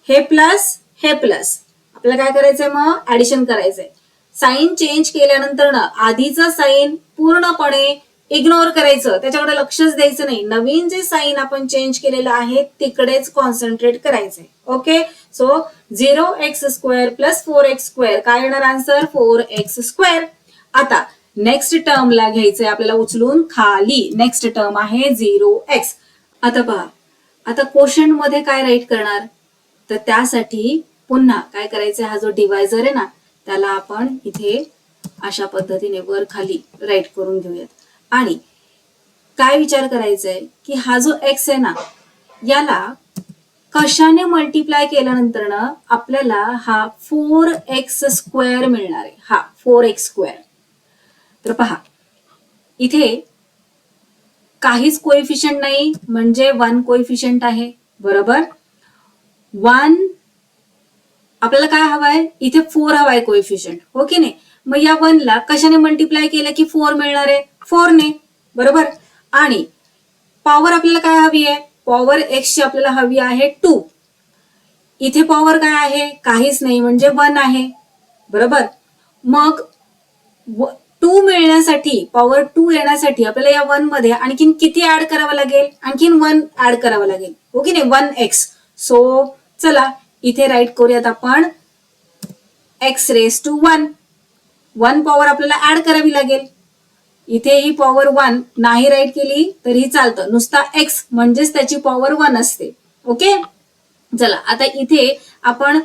हे प्लस हे प्लस, आपल्याला काय करायचंय, मग ऍडिशन करायचंय. साइन चेंज केल्यानंतर ना आधीचं साइन पूर्णपणे इग्नोर करायचं, त्याच्याकडे लक्षच द्यायचं नाही. नवीन जे साइन आपण चेंज केलेलं आहे तिकडेच कॉन्सन्ट्रेट करायचंय. ओके, सो 0x² + 4x², काय येणार आन्सर, 4x². आता नेक्स्ट टर्मला घ्यायचंय आपल्याला उचलून खाली. नेक्स्ट टर्म आहे 0x. आता पहा, आता कोशंट मध्ये काय राईट करणार, तर त्यासाठी पुन्हा काय करायचंय, हा जो डिवायझर आहे ना त्याला आपण इथे अशा पद्धतीने वर खाली राईट करून घेऊयात. आणि काय विचार करायचा आहे की हा जो एक्स आहे ना याला कशाने मल्टिप्लाय केल्यानंतर ना आपल्याला हा 4x² मिळणार आहे. हा 4x². तर पहा इथे काहीच कोएफिशियंट नाही म्हणजे 1 कोएफिशियंट आहे. बरोबर. 1 आपल्याला काय हवाय, इथे 4 हवाय कोएफिशियंट, हो की नाही. मग या 1 ला कशाने मल्टिप्लाय केलं की 4 मिळणार आहे, 4 ने. बरोबर. आणि पॉवर आपल्याला काय हवी आहे, पॉवर एक्स ची आपल्याला हवी आहे 2. इथे पॉवर काय आहे, काहीच नाही म्हणजे 1 आहे. बरोबर. मग 2 मिळण्यासाठी, पॉवर 2 येण्यासाठी आपल्याला या 1 मध्ये आणखीन किती ऍड करावं लागेल, आणखीन 1 ऍड करावं लागेल, हो की नाही, 1x. सो चला इथे राईट करूयात आपण x⁻1. 1 पॉवर आपल्याला ऍड करावी लागेल. इथे ही पॉवर 1 नाही राईट केली तरी चालतं, नुसता x म्हणजेच त्याची पॉवर 1 असते. ओके. चला आता इथे आपण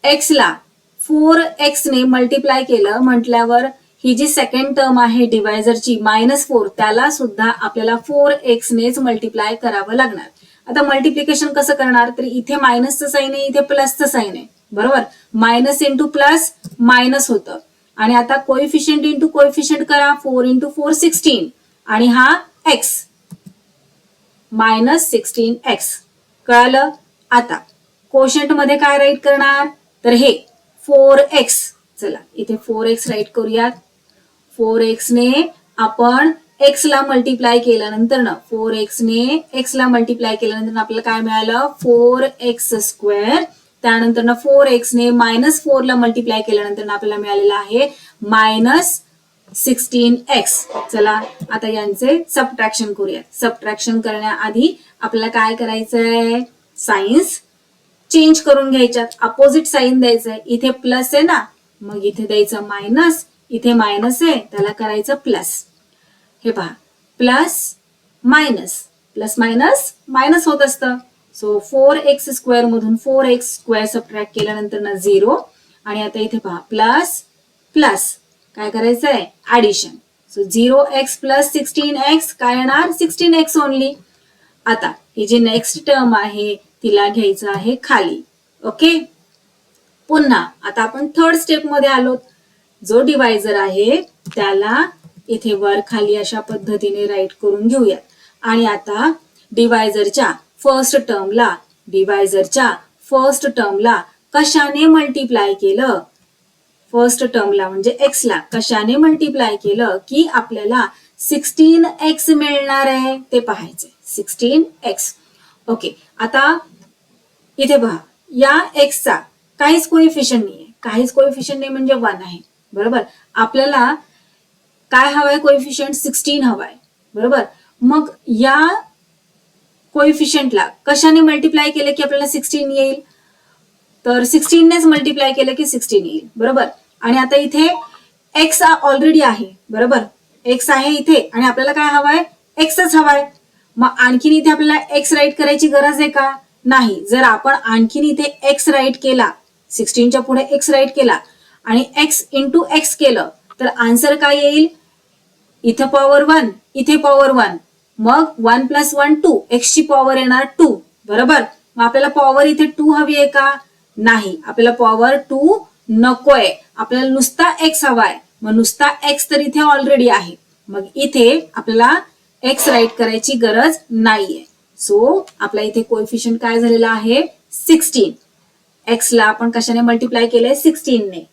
x ला 4x ने मल्टिप्लाय केलं म्हटल्यावर ही जी सेकंड टर्म आहे डिवायझरची -4 त्याला सुद्धा आपल्याला 4x नेच मल्टिप्लाय करावं लागणार. आता मल्टिप्लिकेशन कसं करणार, तर इथे मायनसचं साईन आहे, इथे प्लसचं साईन आहे. बरोबर. मायनस इंटू प्लस मायनस होतं. आणि आता कोएफिशियंट इंटू कोएफिशियंट करा, 4 इंटू 4 16 आणि हा x -16x. कळालं. आता कोशंट मध्ये काय राईट करणार, तर हे 4x. चला इथे 4x राईट करूयात. 4x ने आपण x ला मल्टिप्लाय केल्यानंतर ना 4x ने x ला मल्टिप्लाय केल्यानंतर आपल्याला काय मिळालं, 4x². त्यानंतर ना 4x ने -4 ला मल्टिप्लाय केल्यानंतर आपल्याला मिळालेलं आहे -16x. चला आता यांचे सबट्रॅक्शन करूया. सबट्रॅक्शन करण्याआधी आपल्याला काय करायचंय, साइन्स चेंज करून घ्यायच्यात, अपोजिट साईन द्यायचंय. इथे प्लस आहे ना मग इथे द्यायचं मायनस, इथे मायनस आहे त्याला करायचं प्लस. हे पहा plus minus, plus minus minus होत असतं. सो 4x² मधून 4x² सबट्रॅक्ट केल्यानंतर ना 0. आणि आता इथे पहा प्लस प्लस काय करायचंय, ऍडिशन. सो 0x + 16x काय येणार, 16x ओनली. आता ही जी नेक्स्ट टर्म आहे तिला घ्यायचं आहे खाली. ओके. पुन्हा आता आपण थर्ड स्टेप मध्ये आलो. जो डिवायझर आहे त्याला इथे वर खाली अशा पद्धतीने राईट करून घेऊयात. आणि आता डिवायझरच्या फर्स्ट टर्मला कशाने मल्टिप्लाय केलं, फर्स्ट टर्मला म्हणजे x ला कशाने मल्टिप्लाय केलं की आपल्याला 16x मिळणार आहे ते पाहायचंय. 16x. ओके. आता इथे पहा या x चा काहीच कोएफिशियंट नाहीये, काहीच कोएफिशियंट नाही म्हणजे 1 आहे. बरोबर. आपल्याला काय हवाय, कोएफिशियंट 16 हवाय. बरोबर. मग या कोएफिशियंटला कशाने मल्टिप्लाय केलं की आपल्याला 16 येईल, तर 16 नेच मल्टिप्लाय केलं की 16 येईल. बरोबर. आणि आता इथे x ऑलरेडी आहे. बरोबर. x आहे इथे आणि आपल्याला काय हवाय, xच हवाय. मग आणखीन इथे आपल्याला x राईट करायची गरज आहे का, नाही. जर आपण आणखीन इथे x राईट केला, 16च्या पुढे x राईट केला आणि x इंटू x केलं तर आन्सर काय येईल, इथे पॉवर 1 इथे पॉवर 1. मग 1 + 1 2, x ची पॉवर येणार 2. बरोबर. मग आपल्याला पॉवर इथे 2 हवी आहे का, नाही. आपल्याला पॉवर 2 नकोय, आपल्याला नुसता x हवाय. मग नुसता x तर इथे ऑलरेडी आहे, मग इथे आपल्याला x राईट करायची गरज नाहीये. सो आपला इथे कोएफिशियंट काय झालेला आहे, 16. x ला आपण कशाने मल्टिप्लाय केलंय, 16 ने.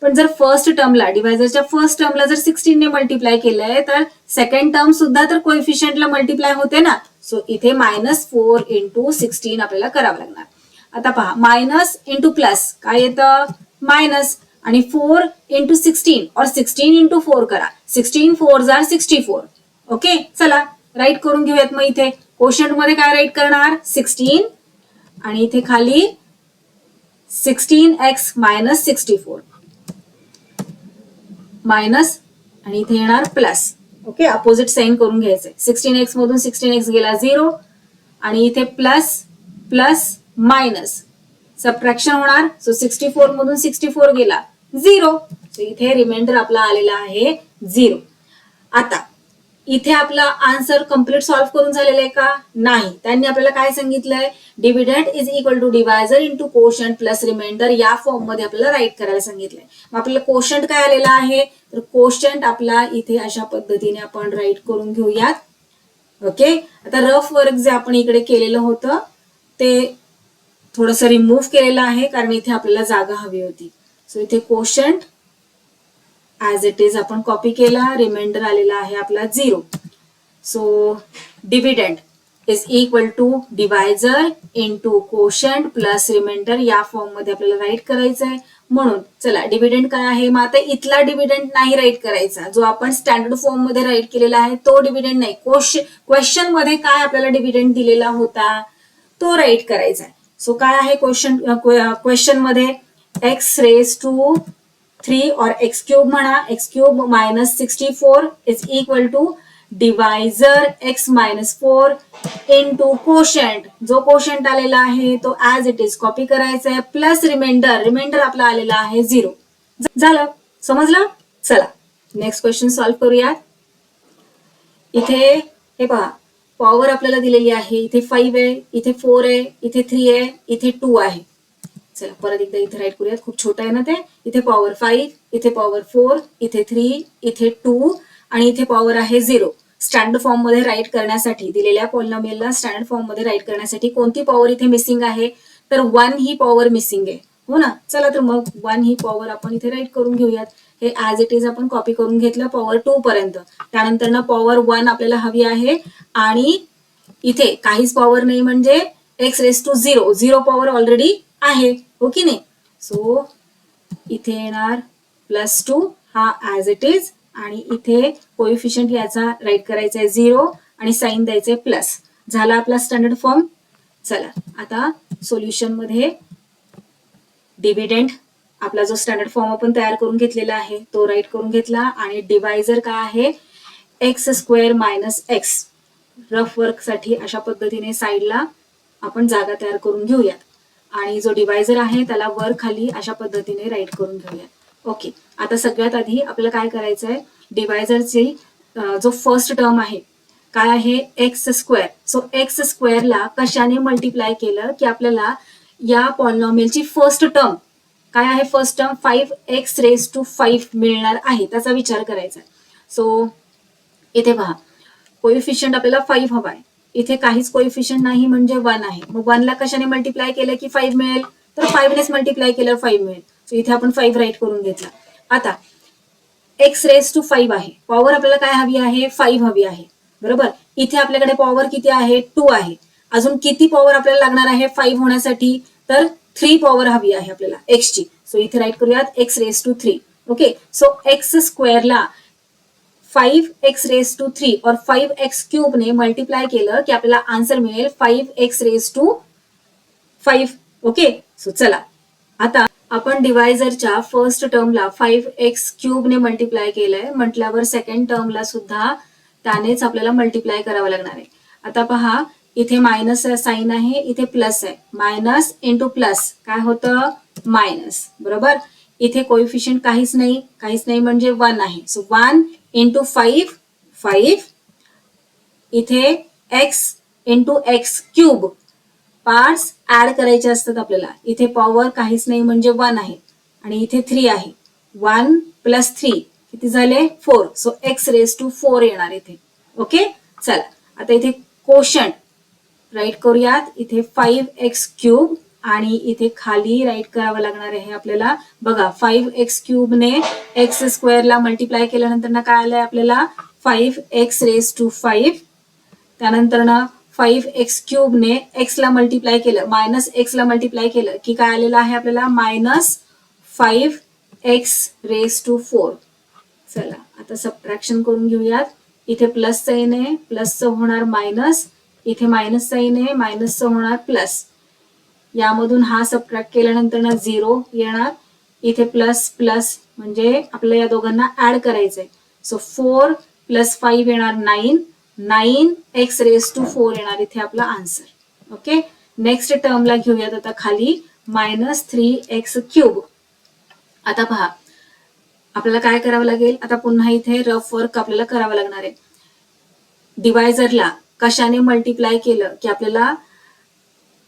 पण जर फर्स्ट टर्मला, डिवायझरच्या फर्स्ट टर्मला जर 16 ने मल्टिप्लाय केलंय तर सेकंड टर्म सुद्धा तर कोएफिशियंटला मल्टिप्लाय होते ना. सो इथे -4 × 16 आपल्याला करावं लागणार. आता पहा मायनस इंटू प्लस काय येतं, मायनस. आणि 4 × 16 और 16 × 4 करा, 16 4s are 64. ओके. चला राईट करून घेऊयात. मग इथे कोशंट मध्ये काय राईट करणार, 16 आणि इथे खाली 16x - 64 मायनस आणि इथे येणार प्लस. ओके. अपोजिट साइन करून घ्यायचंय. 16x मधून 16x गेला 0 आणि इथे प्लस प्लस मायनस सबट्रॅक्शन होणार. सो 64 मधून 64 गेला 0. सो इथे रिमाइंडर आपला आलेला आहे 0. आता इथे आपला आन्सर कम्प्लीट सॉल्व्ह करून झालेला आहे का? नाही. त्यांनी आपल्याला काय सांगितलंय? Dividend is equal to divisor into quotient plus remainder या फॉर्म मध्ये आपल्याला राईट करायला सांगितलंय. मग आपल्याला कोशंट काय आलेला आहे? तर कोशंट आपला इथे अशा पद्धतीने आपण राईट करून घेऊयात. ओके. आता रफ वर्क जे आपण इकडे केलेलं होतं ते थोडंसं रिमूव्ह केलेलं आहे कारण इथे आपल्याला जागा हवी होती. सो इथे कोशंट ऍज इट इज आपण कॉपी केला. रिमाइंडर आलेला आहे आपला 0. So dividend is equal to divisor into quotient plus remainder या फॉर्म मध्ये आपल्याला राईट करायचं आहे. म्हणून चला डिव्हिडंड काय आहे? मग आता इथला डिव्हिडंड नाही राईट करायचा, जो आपण स्टँडर्ड फॉर्म मध्ये राईट केलेला आहे तो डिव्हिडंड नाही. क्वेश्चन मध्ये काय आपल्याला डिव्हिडंड दिलेला होता तो राईट करायचा आहे. सो काय आहे क्वेश्चन मध्ये? एक्स रेज टू 3 और एक्स क्यूब म्हणा. X cube minus 64 is equal to divisor X minus 4 into quotient. जो कोशंट आलेला आहे तो ऍज इट इज कॉपी करायचा आहे प्लस रिमाइंडर आपला आलेला आहे 0. झालं? समजलं? चला नेक्स्ट क्वेश्चन सॉल्व्ह करूयात. इथे हे पहा पॉवर आपल्याला दिलेली आहे. इथे 5 आहे, इथे 4 आहे, इथे 3 आहे, इथे 2 आहे. चला परत एकदा इथे राईट करूयात. खूप छोटं आहे ना ते. इथे पॉवर 5, इथे पॉवर 4, इथे 3, इथे 2 आणि इथे पॉवर आहे 0. स्टँडर्ड फॉर्म मध्ये राईट करण्यासाठी दिलेल्या पॉलिनॉमियलला स्टँडर्ड फॉर्म मध्ये राईट करण्यासाठी कोणती पॉवर इथे मिसिंग आहे? तर 1 ही पॉवर मिसिंग आहे. हो ना. चला तर मग 1 ही पॉवर आपण इथे राईट करून घेऊयात. हे ऍज इट इज आपण कॉपी करून घेतलं पॉवर 2 पर्यंत. त्यानंतर ना पॉवर 1 आपल्याला हवी आहे आणि इथे काहीच पॉवर नाही म्हणजे X raise to 0 power already आहे. हो की नाही? सो इथे येणार +2 हा ऍज इट इज आणि इथे कोएफिशियंट याचा राईट करायचा आहे 0 आणि साइन द्यायचंय प्लस. झाला आपला स्टँडर्ड फॉर्म. चला आता सोल्युशन मध्ये डिव्हिडंड आपला जो स्टँडर्ड फॉर्म आपण तयार करून घेतलेला आहे तो राईट करून घेतला आणि डिवायझर काय आहे? x² minus x. Rough work साठी अशा पद्धतीने साईडला आपण जागा तयार करून घेऊयात आणि जो डिवायझर आहे त्याला वर खाली अशा पद्धतीने राईट करून घेऊयात. ओके. आता सगळ्यात आधी आपल्याला काय करायचं आहे? डिवायझरची जो फर्स्ट टर्म आहे काय आहे? x². सो x² ला कशाने मल्टिप्लाय केलं की आपल्याला या पॉलिनॉमियलची फर्स्ट टर्म काय आहे? फर्स्ट टर्म 5x⁵ मिळणार आहे त्याचा विचार करायचा. सो इथे पहा कोएफिशियंट आपल्याला 5 हवा आहे. इथे काहीच कोएफिशियंट नाही म्हणजे 1 आहे. मग 1 ला कशाने मल्टिप्लाय केलं की 5 मिळेल? तर 5 नेच मल्टिप्लाय केल्यावर 5 मिळेल. सो इथे आपण 5 राईट करून घेतला. आता x⁵ आहे. पॉवर आपल्याला काय हवी आहे? 5 हवी आहे. बरोबर. इथे आपल्याकडे पॉवर किती आहे? 2 आहे. अजून किती पॉवर आपल्याला लागणार आहे 5 होण्यासाठी? तर 3 पॉवर हवी आहे आपल्याला x ची. सो इथे राईट करूयात x⁵. ओके. सो x² ला 5x⁵ और 5x³ ने मल्टिप्लाय केलं की आपल्याला आन्सर मिळेल 5x⁵. ओके. सो चला आता आपण डिवायझरच्या फर्स्ट टर्मला 5x³ ने मल्टिप्लाय केलंय म्हटल्यावर सेकंड टर्मला सुद्धा त्यानेच आपल्याला मल्टिप्लाय करावं लागणार आहे. आता पहा इथे मायनस साइन आहे, इथे प्लस आहे. मायनस इंटू प्लस काय होतं? मायनस. बरोबर. इथे कोएफिशियंट काहीच नाही म्हणजे 1 आहे. सो 1 इंटू 5 इथे x into x³ parts add करायचे असतात आपल्याला. इथे पॉवर काहीच नाही म्हणजे 1 आहे आणि इथे 3 आहे. 1 + 3 किती झाले? 4. सो x⁴ येणार इथे. ओके. चला आता इथे कोशंट राईट करूयात. इथे 5x³ आणि इथे खाली राईट करावं लागणार आहे आपल्याला. बघा 5x³ ने x² ला मल्टिप्लाय केल्यानंतर ना काय आलंय आपल्याला? 5x⁵. त्यानंतर ना 5x³ ने x ला मल्टिप्लाय केलं -x ला मल्टिप्लाय केलं की काय आलेलं आहे आपल्याला? -5x⁴. चला आता सबट्रॅक्शन करून घेऊयात. इथे प्लस साइन आहे, प्लसचं होणार मायनस. इथे मायनस साइन आहे, मायनसचं होणार प्लस. यामधून हा सबट्रॅक्ट केल्यानंतर ना 0 येणार. इथे प्लस प्लस म्हणजे आपल्याला या दोघांना ऍड करायचंय. सो 4 + 5 येणार 9x⁴ येणार इथे आपला आन्सर. ओके. नेक्स्ट टर्मला घेऊयात आता खाली -3x³. आता पहा आपल्याला काय करावं लागेल, आता पुन्हा इथे रफ वर्क आपल्याला करावं लागणार आहे. डिवायझरला कशाने मल्टिप्लाय केलं की आपल्याला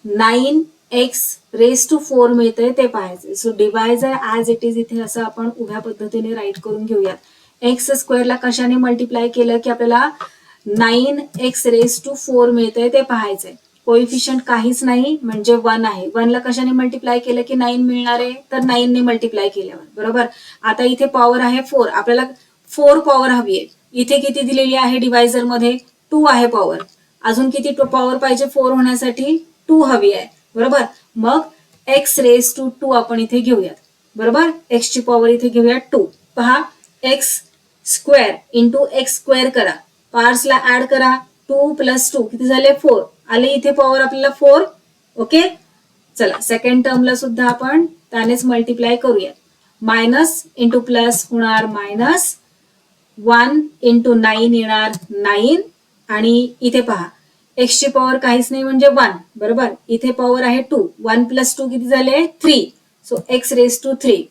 9x⁴ मिळतंय ते पाहायचं. So divisor as it is इथे असं आपण उभ्या पद्धतीने राईट करून घेऊयात. x² ला कशाने मल्टिप्लाय केलं की आपल्याला 9x⁴ मिळतंय ते पाहायचंय. कोइफिशियंट काहीच नाही म्हणजे 1 आहे. 1 ला कशाने मल्टिप्लाय केलं की 9 मिळणार आहे, तर 9 ने मल्टिप्लाय केल्यावर. बरोबर. आता इथे पॉवर आहे 4, आपल्याला 4 पॉवर हवी आहे. इथे किती दिलेली आहे डिवायझर मध्ये? 2 आहे पॉवर. अजून किती पॉवर पाहिजे 4 होण्यासाठी? 2 हवी आहे. बरोबर. मग x⁴ आपण इथे घेऊयात. बरोबर. x ची पॉवर इथे घेऊयात 2. पहा x² इंटू x² करा, पार्ट्सला ऍड करा. 2 + 2 किती झाले? 4 आले. इथे पॉवर आपल्याला 4. ओके. चला सेकंड टर्मला सुद्धा आपण त्यानेच मल्टिप्लाय करूयात. मायनस इंटू प्लस होणार मायनस, 1 इंटू 9 येणार 9. आणि इथे पहा x ची पॉवर काहीच नाही म्हणजे 1. बरोबर. इथे पॉवर आहे 2. 1 + 2 किती झाले? 3. सो x⁻³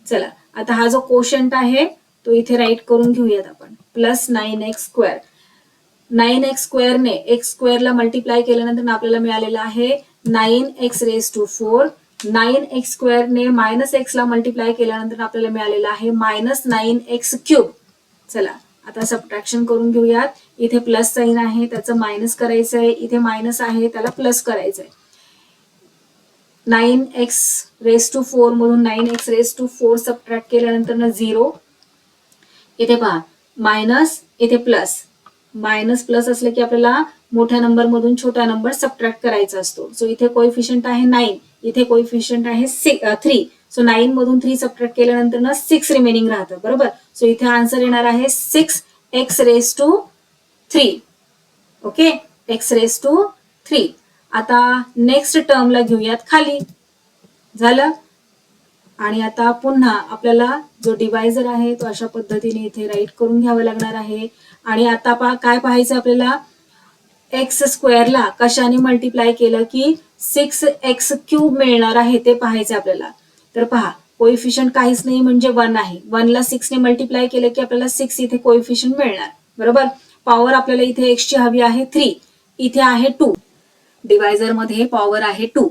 चला आता हा जो कोशंट आहे तो इथे राईट करून घेऊयात आपण. Plus 9x². 9x² ने x² ला मल्टिप्लाय केल्यानंतर आपल्याला मिळालेलं आहे 9x⁴. 9x² ने -x ला मल्टिप्लाय केल्यानंतर आपल्याला मिळालेलं आहे -9x³. चला आता सबट्रॅक्शन करून घेऊयात. इथे प्लस साइन आहे त्याचं मायनस करायचंय, इथे मायनस आहे त्याला प्लस करायचंय. 9x⁴ मधून 9x⁴ सबट्रॅक्ट केल्यानंतर 0. इथे पहा मायनस, इथे प्लस. मायनस प्लस असलं की आपल्याला मोठ्या नंबर मधून छोटा नंबर सबट्रॅक्ट करायचा असतो. सो इथे कोइफिशियंट आहे 9, इथे कोइफिशियंट आहे 3. सो 9 मधून 3 सबट्रॅक्ट केल्यानंतर 6 रिमेनिंग राहतं. बरोबर. सो इथे आन्सर येणार आहे 6x⁻³ ओके. x⁻³ आता नेक्स्ट टर्मला घेऊयात खाली. झालं. आणि आता पुन्हा आपल्याला जो डिवायझर आहे तो अशा पद्धतीने इथे राईट करून घ्यावा लागणार आहे. आणि आता काय पाहायचं आपल्याला, x² ला कशाने मल्टिप्लाय केलं की 6x³ मिळणार आहे ते पाहायचं आपल्याला. तर पहा कोइफिशियंट काहीच नाही म्हणजे 1 आहे. 1 ला 6 ने मल्टिप्लाय केलं की आपल्याला 6 इथे कोइफिशियंट मिळणार. बरोबर. पॉवर आपल्याला इथे x ची हवी आहे 3, इथे आहे 2. डिवायझर मध्ये पॉवर आहे 2.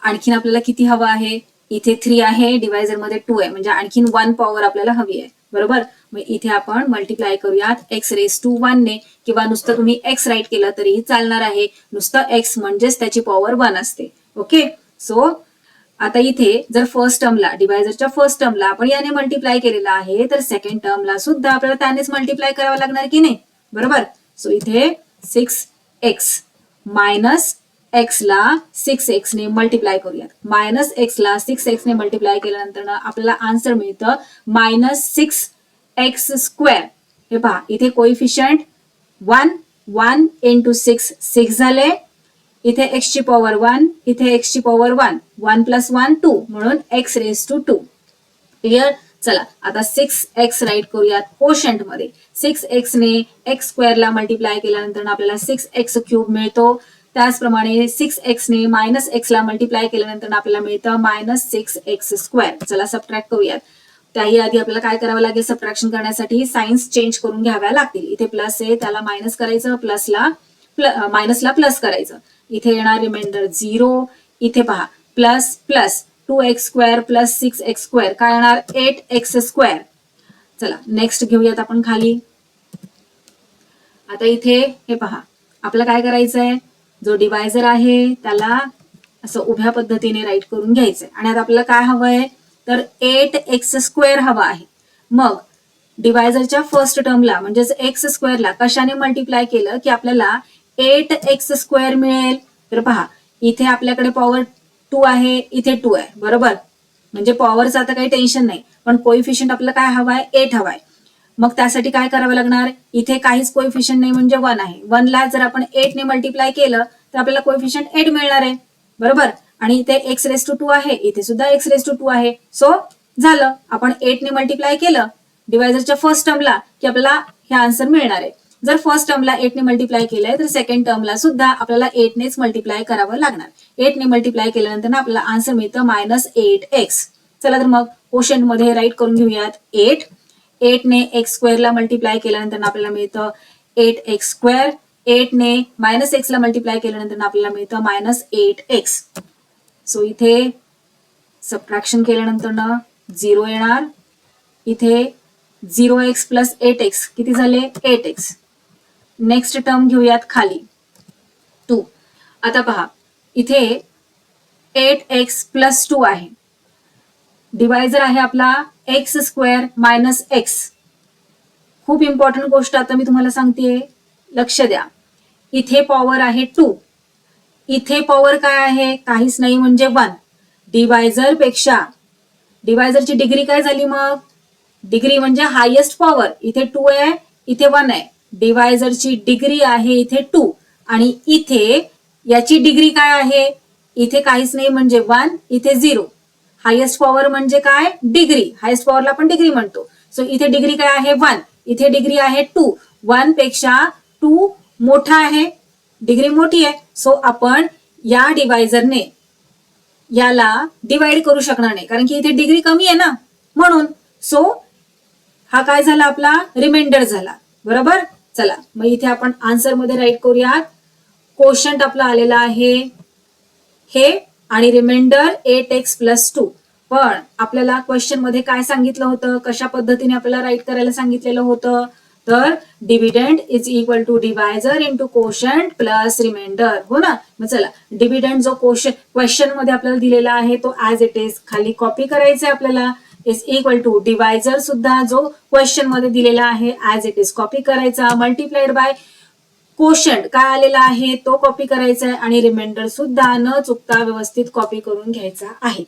आणखीन आपल्याला किती हवं आहे? इथे 3 आहे, डिवायझर मध्ये 2 आहे म्हणजे आणखीन 1 पॉवर आपल्याला हवी आहे. बरोबर. मग इथे आपण मल्टिप्लाय करूयात x⁻1 ने, किंवा नुसतं तुम्ही x राईट केलं तरीही चालणार आहे. नुसतं x म्हणजेच त्याची पॉवर 1 असते. ओके. सो आता इथे जर फर्स्ट टर्मला, डिवायझरच्या फर्स्ट टर्मला आपण याने मल्टिप्लाय केलेला आहे, तर सेकंड टर्मला सुद्धा आपल्याला त्यानेच मल्टिप्लाय करावं लागणार की नाही? बरोबर. सो इथे 6x मायनस x ला 6x ने मल्टिप्लाय करूयात. -x ला 6x ने मल्टिप्लाय केल्यानंतर आपल्याला आन्सर मिळतं -6x². हे पहा इथे कोइफिशियंट 1 इंटू 6 झाले. इथे x ची पॉवर 1, इथे x ची पॉवर 1. 1 + 1 2 म्हणून x⁻². क्लिअर. चला आता 6x राईट करूयात कोशंट मध्ये. 6x ने x² ला मल्टिप्लाय केल्यानंतर आपल्याला 6x³ मिळतो. त्याचप्रमाणे 6x ने -x ला मल्टिप्लाय केल्यानंतर आपल्याला मिळतं -6x². चला सबट्रॅक्ट करूयात. त्याही आधी आपल्याला काय करावं लागेल, सबट्रॅक्शन करण्यासाठी साइन्स चेंज करून घ्याव्या लागतील. इथे प्लस आहे त्याला मायनस करायचं, मायनसला प्लस करायचं. इथे येणार रिमाइंडर 0. इथे पहा प्लस प्लस 2x² + 6x² काय येणार? 8x². चला नेक्स्ट घेऊयात आपण खाली. आता इथे हे पहा आपलं काय करायचंय, जो डिवायझर आहे त्याला असं उभ्या पद्धतीने राईट करून घ्यायचंय. आणि आता आपल्याला काय हवंय, तर 8x² हवा आहे. मग डिवायझरच्या फर्स्ट टर्मला म्हणजेच x² ला कशाने मल्टिप्लाय केलं की आपल्याला 8x² मिळेल. तर पहा इथे आपल्याकडे पॉवर 2 आहे, इथे 2 आहे. बरोबर. म्हणजे पॉवरचं आता काही टेन्शन नाही, पण कोइफिशियंट आपल्याला काय हवाय? 8 हवाय. मग त्यासाठी काय करावं लागणार, इथे काहीच कोइफिशियंट नाही म्हणजे 1 आहे. 1 ला जर आपण 8 ने मल्टिप्लाय केलं तर आपल्याला कोइफिशियंट 8 मिळणार आहे. बरोबर. आणि इथे x⁻² आहे, इथे सुद्धा x⁻² आहे. सो झालं. आपण 8 ने मल्टिप्लाय केलं डिवायझरच्या फर्स्ट टर्मला की आपल्याला हे आन्सर मिळणार आहे. जर फर्स्ट टर्मला 8 ने मल्टिप्लाय केलंय तर सेकंड टर्मला सुद्धा आपल्याला 8 नेच मल्टिप्लाय करावं लागणार. 8 ने मल्टिप्लाय केल्यानंतर ना आपल्याला आन्सर मिळतं -8x. चला तर मग क्वोशंट मध्ये राईट करून घेऊयात 8. 8 ने x स्क्वेअरला मल्टिप्लाय केल्यानंतर आपल्याला मिळतं 8x स्क्वेअर. 8 ने -x ला मल्टिप्लाय केल्यानंतर आपल्याला मिळतं -8x. सो इथे सबट्रॅक्शन केल्यानंतर 0 येणार. इथे 0x प्लस 8x किती झाले 8x. नेक्स्ट टर्म घेऊयात खाली 2. आता पहा इथे 8x प्लस 2 आहे. डिवायझर आहे आपला x स्क्वेअर मायनस x. खूप इम्पॉर्टंट गोष्ट आता मी तुम्हाला सांगतेय, लक्ष द्या. इथे पॉवर आहे 2, इथे पॉवर काय आहे काहीच नाही म्हणजे 1. डिवायझर पेक्षा डिवायझरची डिग्री काय झाली मग, डिग्री म्हणजे हायेस्ट पॉवर. इथे 2 आहे इथे 1 आहे. डिवायझरची डिग्री आहे इथे 2 आणि इथे याची डिग्री काय आहे, इथे काहीच नाही म्हणजे 1, इथे 0. हायेस्ट पॉवर म्हणजे काय डिग्री, हायेस्ट पॉवरला आपण डिग्री म्हणतो. सो इथे डिग्री काय आहे 1, इथे डिग्री आहे 2. 1 पेक्षा 2 मोठा आहे, डिग्री मोठी आहे. सो आपण या डिवायझरने याला डिवाइड करू शकणार नाही कारण की इथे डिग्री कमी आहे ना, म्हणून. सो हा काय झाला आपला रिमाइंडर झाला. बरोबर. चला मग इथे आपण आन्सर मध्ये राईट करूयात. क्वोशंट आपला आलेला आहे हे आणि रिमाइंडर 8x प्लस 2. पण आपल्याला क्वेश्चन मध्ये काय सांगितलं होतं, कशा पद्धतीने आपल्याला राईट करायला सांगितलेलं होतं, तर dividend is equal to divisor into quotient plus remainder. हो ना. मग चला डिव्हिडंड जो क्वेश्चन मध्ये आपल्याला दिलेला आहे तो ऍज इट इज खाली कॉपी करायचा आहे आपल्याला. इज इक्वल टू डिवायझर सुद्धा जो क्वेश्चन मध्ये दिलेला आहे ऍज इट इज कॉपी करायचा, मल्टिप्लाइड बाय क्वोशंट काय आलेला आहे तो कॉपी करायचा आहे आणि रिमाइंडर सुद्धा न चुकता व्यवस्थित कॉपी करून घ्यायचा आहे.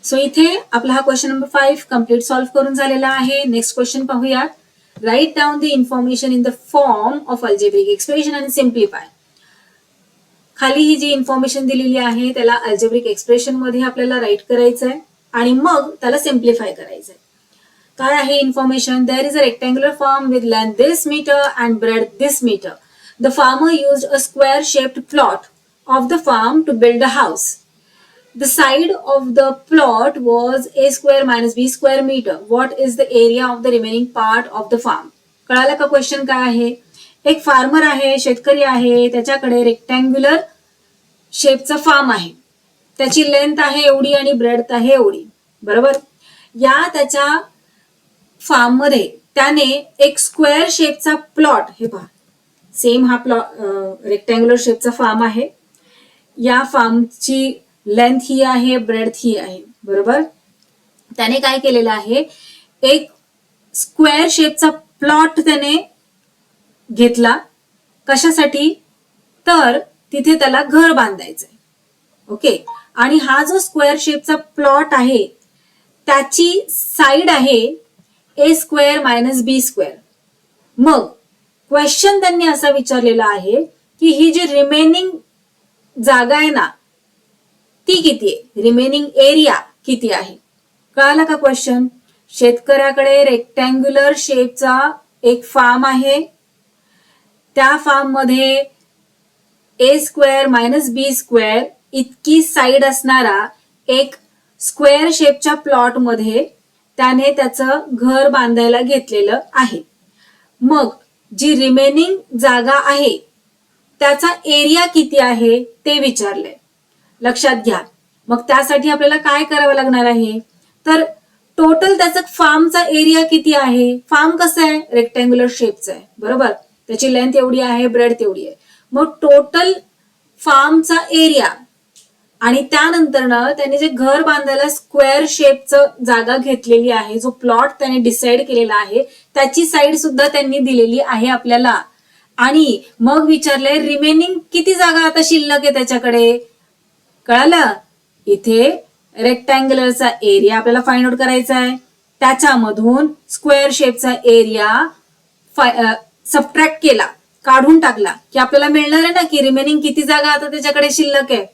सो इथे आपला हा क्वेश्चन नंबर 5 कम्प्लीट सॉल्व्ह करून झालेला आहे. नेक्स्ट क्वेश्चन पाहूयात. Write down the information in the form of algebraic expression आणि सिम्प्लिफाय. खाली ही जी इन्फॉर्मेशन दिलेली आहे त्याला अल्जेब्रिक एक्सप्रेशन मध्ये आपल्याला राईट करायचं आहे आणि मग त्याला सिम्प्लिफाय करायचं आहे. काय आहे information, there is a rectangular farm with length this metre and breadth this metre. The farmer used a square shaped plot of the farm to build a house. The side of the plot was a square minus b square meter. What is the area of the remaining part of the farm? कळालं का question काय आहे. एक farmer आहे, शेतकरी आहे, त्याच्याकडे rectangular शेपचा form आहे. त्याची लेंथ आहे एवढी आणि ब्रेड्थ आहे एवढी. बरोबर. या त्याच्या फार्म मध्ये त्याने एक स्क्वेअर शेपचा प्लॉट, हे पहा सेम हा प्लॉट रेक्टँग्युलर शेपचा फार्म आहे. या फार्मची लेंथ ही आहे, ब्रेड्थ ही आहे. बरोबर. त्याने काय केलेलं आहे, एक स्क्वेअर शेपचा प्लॉट त्याने घेतला. कशासाठी, तर तिथे त्याला घर बांधायचंय. ओके. आणि हा जो स्क्वेअर शेपचा प्लॉट आहे त्याची साइड आहे ए स्क्वेअर मायनस बी स्क्वेअर. मग क्वेश्चन त्यांनी असा विचारलेला आहे की ही जी रिमेनिंग जागा आहे ना ती किती आहे, रिमेनिंग एरिया किती आहे. कळालं का क्वेश्चन. शेतकऱ्याकडे रेक्टँग्युलर शेपचा एक फार्म आहे. त्या फार्म मध्ये ए स्क्वेअर मायनस बी स्क्वेअर इतकी साइड असणारा एक स्क्वेअर शेपच्या प्लॉट मध्ये त्याने त्याचं घर बांधायला घेतलेलं आहे. मग जी रिमेनिंग जागा आहे त्याचा एरिया किती आहे ते विचारलंय. लक्षात घ्या. मग त्यासाठी आपल्याला काय करावं लागणार आहे, तर टोटल त्याचा फार्मचा एरिया किती आहे. फार्म कसं आहे, रेक्टँग्युलर शेपचं आहे. बरोबर. त्याची लेंथ एवढी आहे, ब्रेड्थ एवढी आहे. मग टोटल फार्मचा एरिया आणि त्यानंतर त्याने जे घर बांधायला स्क्वेअर शेपचं जागा घेतलेली आहे, जो प्लॉट त्याने डिसाइड केलेला आहे त्याची साइड सुद्धा त्यांनी दिलेली आहे आपल्याला. आणि मग विचारलंय रिमेनिंग किती जागा आता शिल्लक आहे त्याच्याकडे. कळालं. इथे रेक्टँग्युलरचा एरिया आपल्याला फाइंड आउट करायचा आहे. त्याच्यामधून स्क्वेअर शेपचा एरिया सबट्रॅक्ट केला, काढून टाकला की आपल्याला मिळणार आहे ना की रिमेनिंग किती जागा आता त्याच्याकडे शिल्लक आहे.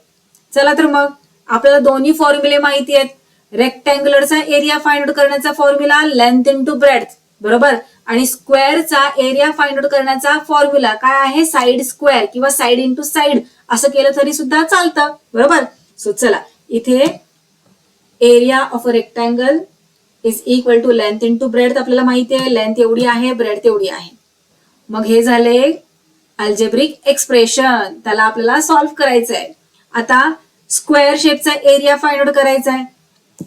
चला तर मग आपल्याला दोन्ही फॉर्म्युले माहिती आहेत. रेक्टँग्युलरचा एरिया फाइंड आउट करण्याचा फॉर्म्युला लेंथ इंटू ब्रेड्थ. बरोबर. आणि स्क्वेअरचा एरिया फाइंड आउट करण्याचा फॉर्म्युला काय आहे, साइड स्क्वेअर किंवा साइड इंटू साइड असं केलं तरी सुद्धा चालतं. बरोबर. सो चला, इथे area of a rectangle is equal to length into breadth. आपल्याला माहिती आहे लेंथ एवढी आहे, ब्रेड तेवढी आहे. मग हे झाले अल्जेब्रिक एक्सप्रेशन, त्याला आपल्याला सॉल्व्ह करायचं आहे. आता स्क्वेअर शेपचा एरिया फाइंड आउट करायचा आहे.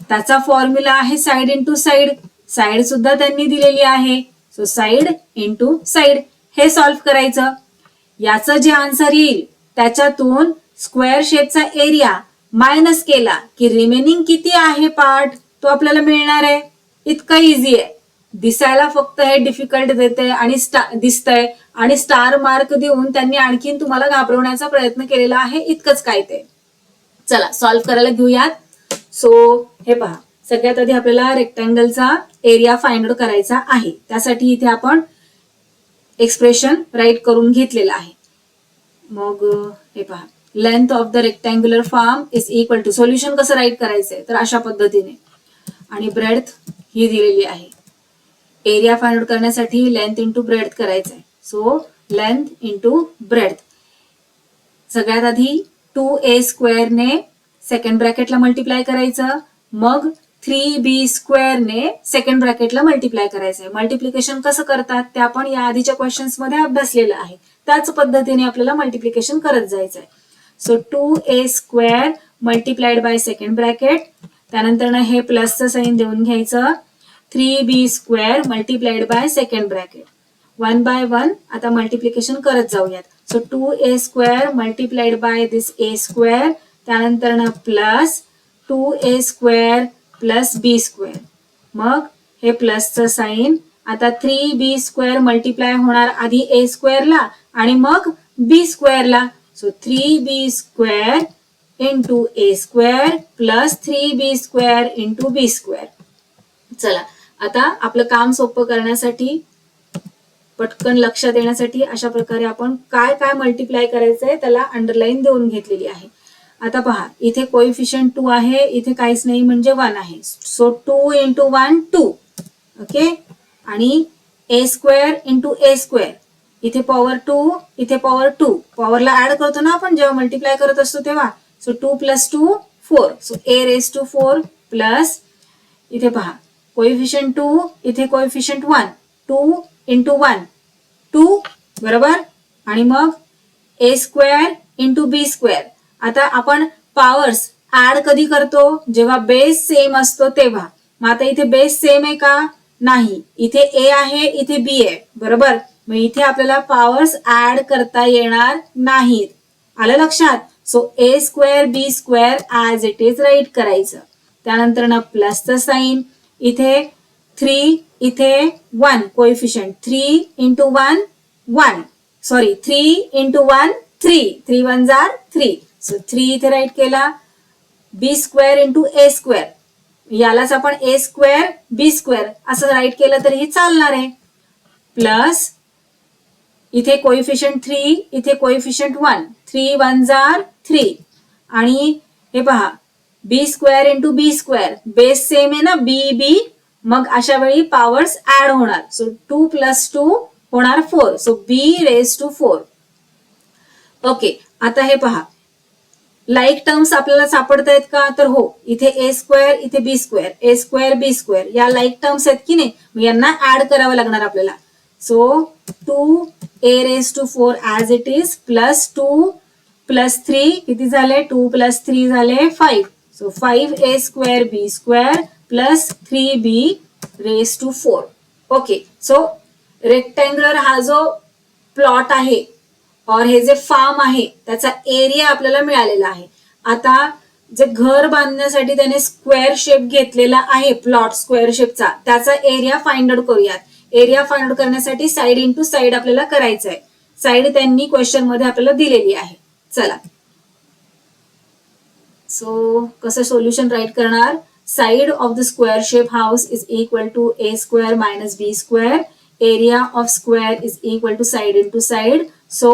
त्याचा फॉर्म्युला आहे साइड इंटू साइड. साइड सुद्धा त्यांनी दिलेली आहे. सो साइड इंटू साइड हे सॉल्व्ह करायचं. याचं जे आन्सर येईल त्याच्यातून स्क्वेअर शेपचा एरिया मायनस केला की रिमेनिंग किती आहे पार्ट तो आपल्याला मिळणार आहे. इतकं इझी आहे. दिसायला फक्त हे डिफिकल्ट देते आणि दिसतंय आणि स्टार मार्क देऊन त्यांनी आणखीन तुम्हाला घाबरवण्याचा प्रयत्न केलेला आहे. इतकंच काय ते. चला सॉल्व्ह करायला घेऊयात. सो हे पहा, सगळ्यात आधी आपल्याला रेक्टँगलचा एरिया फाइंड आउट करायचा आहे. त्यासाठी इथे आपण एक्सप्रेशन राईट करून घेतलेलं आहे. मग हे पहा, length of the rectangular form is equal to, solution कसं राईट करायचंय तर अशा पद्धतीने, आणि ब्रेड्थ ही दिलेली आहे. एरिया फाइंड आउट करण्यासाठी लेंथ इंटू ब्रेड्थ करायचंय. So length into breadth. सगळ्यात आधी 2a स्क्वेअरने सेकंड ब्रॅकेटला मल्टिप्लाय करायचं, मग 3b स्क्वेअरने सेकंड ब्रॅकेटला मल्टिप्लाय करायचंय. मल्टिप्लिकेशन कसं करतात ते आपण या आधीच्या क्वेश्चन्स मध्ये अभ्यासलेलं आहे. त्याच पद्धतीने आपल्याला मल्टिप्लिकेशन करत जायचंय. So 2a square multiplied by second bracket, त्यानंतर हे प्लसचं साइन देऊन घ्यायचं. 3b square multiplied by second bracket. 1 by 1 आता मल्टिप्लिकेशन करत जाऊयात. So 2a square multiplied by this a square, त्यानंतर plus 2a square plus b square. मग हे प्लसचं साइन. आता 3b स्क्वेअर मल्टिप्लाय होणार आधी a स्क्वेअरला आणि मग b स्क्वेअरला. So 3b square into a square plus 3b square into b square. चला आता आपलं काम सोपं करण्यासाठी, पटकन लक्षात येण्यासाठी अशा प्रकारे आपण काय काय मल्टिप्लाय करायचंय त्याला अंडरलाईन देऊन घेतलेली आहे. आता पहा, इथे कोइफिशियंट 2 आहे, इथे काहीच नाही म्हणजे 1 आहे. So 2 into 1 2. ओके. आणि a square into a square, इथे पॉवर 2 इथे पॉवर 2. पॉवरला ऍड करतो ना आपण जेव्हा मल्टिप्लाय करत असतो तेव्हा. So 2 plus 2 4. So a raise to 4 plus, इथे पहा कोइफिशियंट 2 इथे कोइफिशियंट 1. 2 इंटू 1 2. बरोबर. आणि मग a square into b square. आता आपण पॉवर्स ऍड कधी करतो, जेव्हा बेस सेम असतो तेव्हा. मग आता इथे बेस सेम आहे का, नाही. इथे a आहे इथे b आहे. बरोबर. मग इथे आपल्याला पॉवर्स ऍड करता येणार नाहीत. आलं लक्षात. So a square b square as it is write करायचं. त्यानंतर ना प्लसचं साइन, इथे 3 इथे 1 कोइफिशियंट. 3 इंटू 1 1. Sorry 3 into 1 3. 3 1 जार 3. सो 3 इथे राईट केला. b square into a square, यालाच आपण a स्क्वेअर b स्क्वेअर असं राईट केलं तरीही चालणार आहे. प्लस इथे कोइफिशियंट 3 इथे कोइफिशियंट 1. 3 1 जार 3. आणि हे पहा b square into b square, base same आहे ना b b, मग अशा वेळी पॉवर्स ऍड होणार. सो 2 प्लस 2 होणार 4. So b raise to 4. Okay. आता हे पहा, लाईक टर्म्स आपल्याला सापडत आहेत का, तर हो. इथे a स्क्वेअर इथे b square, a square b square या लाईक टर्म्स आहेत की नाही, मग यांना ऍड करावं लागणार आपल्याला. So 2a raise to 4 as it is plus 2 plus 3 किती झाले, 2 प्लस 3 झाले 5. So 5a square b square plus 3b raise to 4. Okay. So rectangular हा जो प्लॉट आहे और हे जे फार्म आहे त्याचा एरिया आपल्याला मिळालेला आहे. आता जे घर बांधण्यासाठी त्याने स्क्वेअर शेप घेतलेला आहे, प्लॉट स्क्वेअर शेपचा, त्याचा एरिया फाइंड आउट करूयात. एरिया फाइंड आउट करण्यासाठी साइड इंटू साइड आपल्याला करायचं आहे. साइड त्यांनी क्वेश्चन मध्ये आपल्याला दिलेली आहे. चला, सो कसं सोल्युशन राईट करणार. Side of the square shape house is equal to a square minus b square. Area of square is equal to side into side. So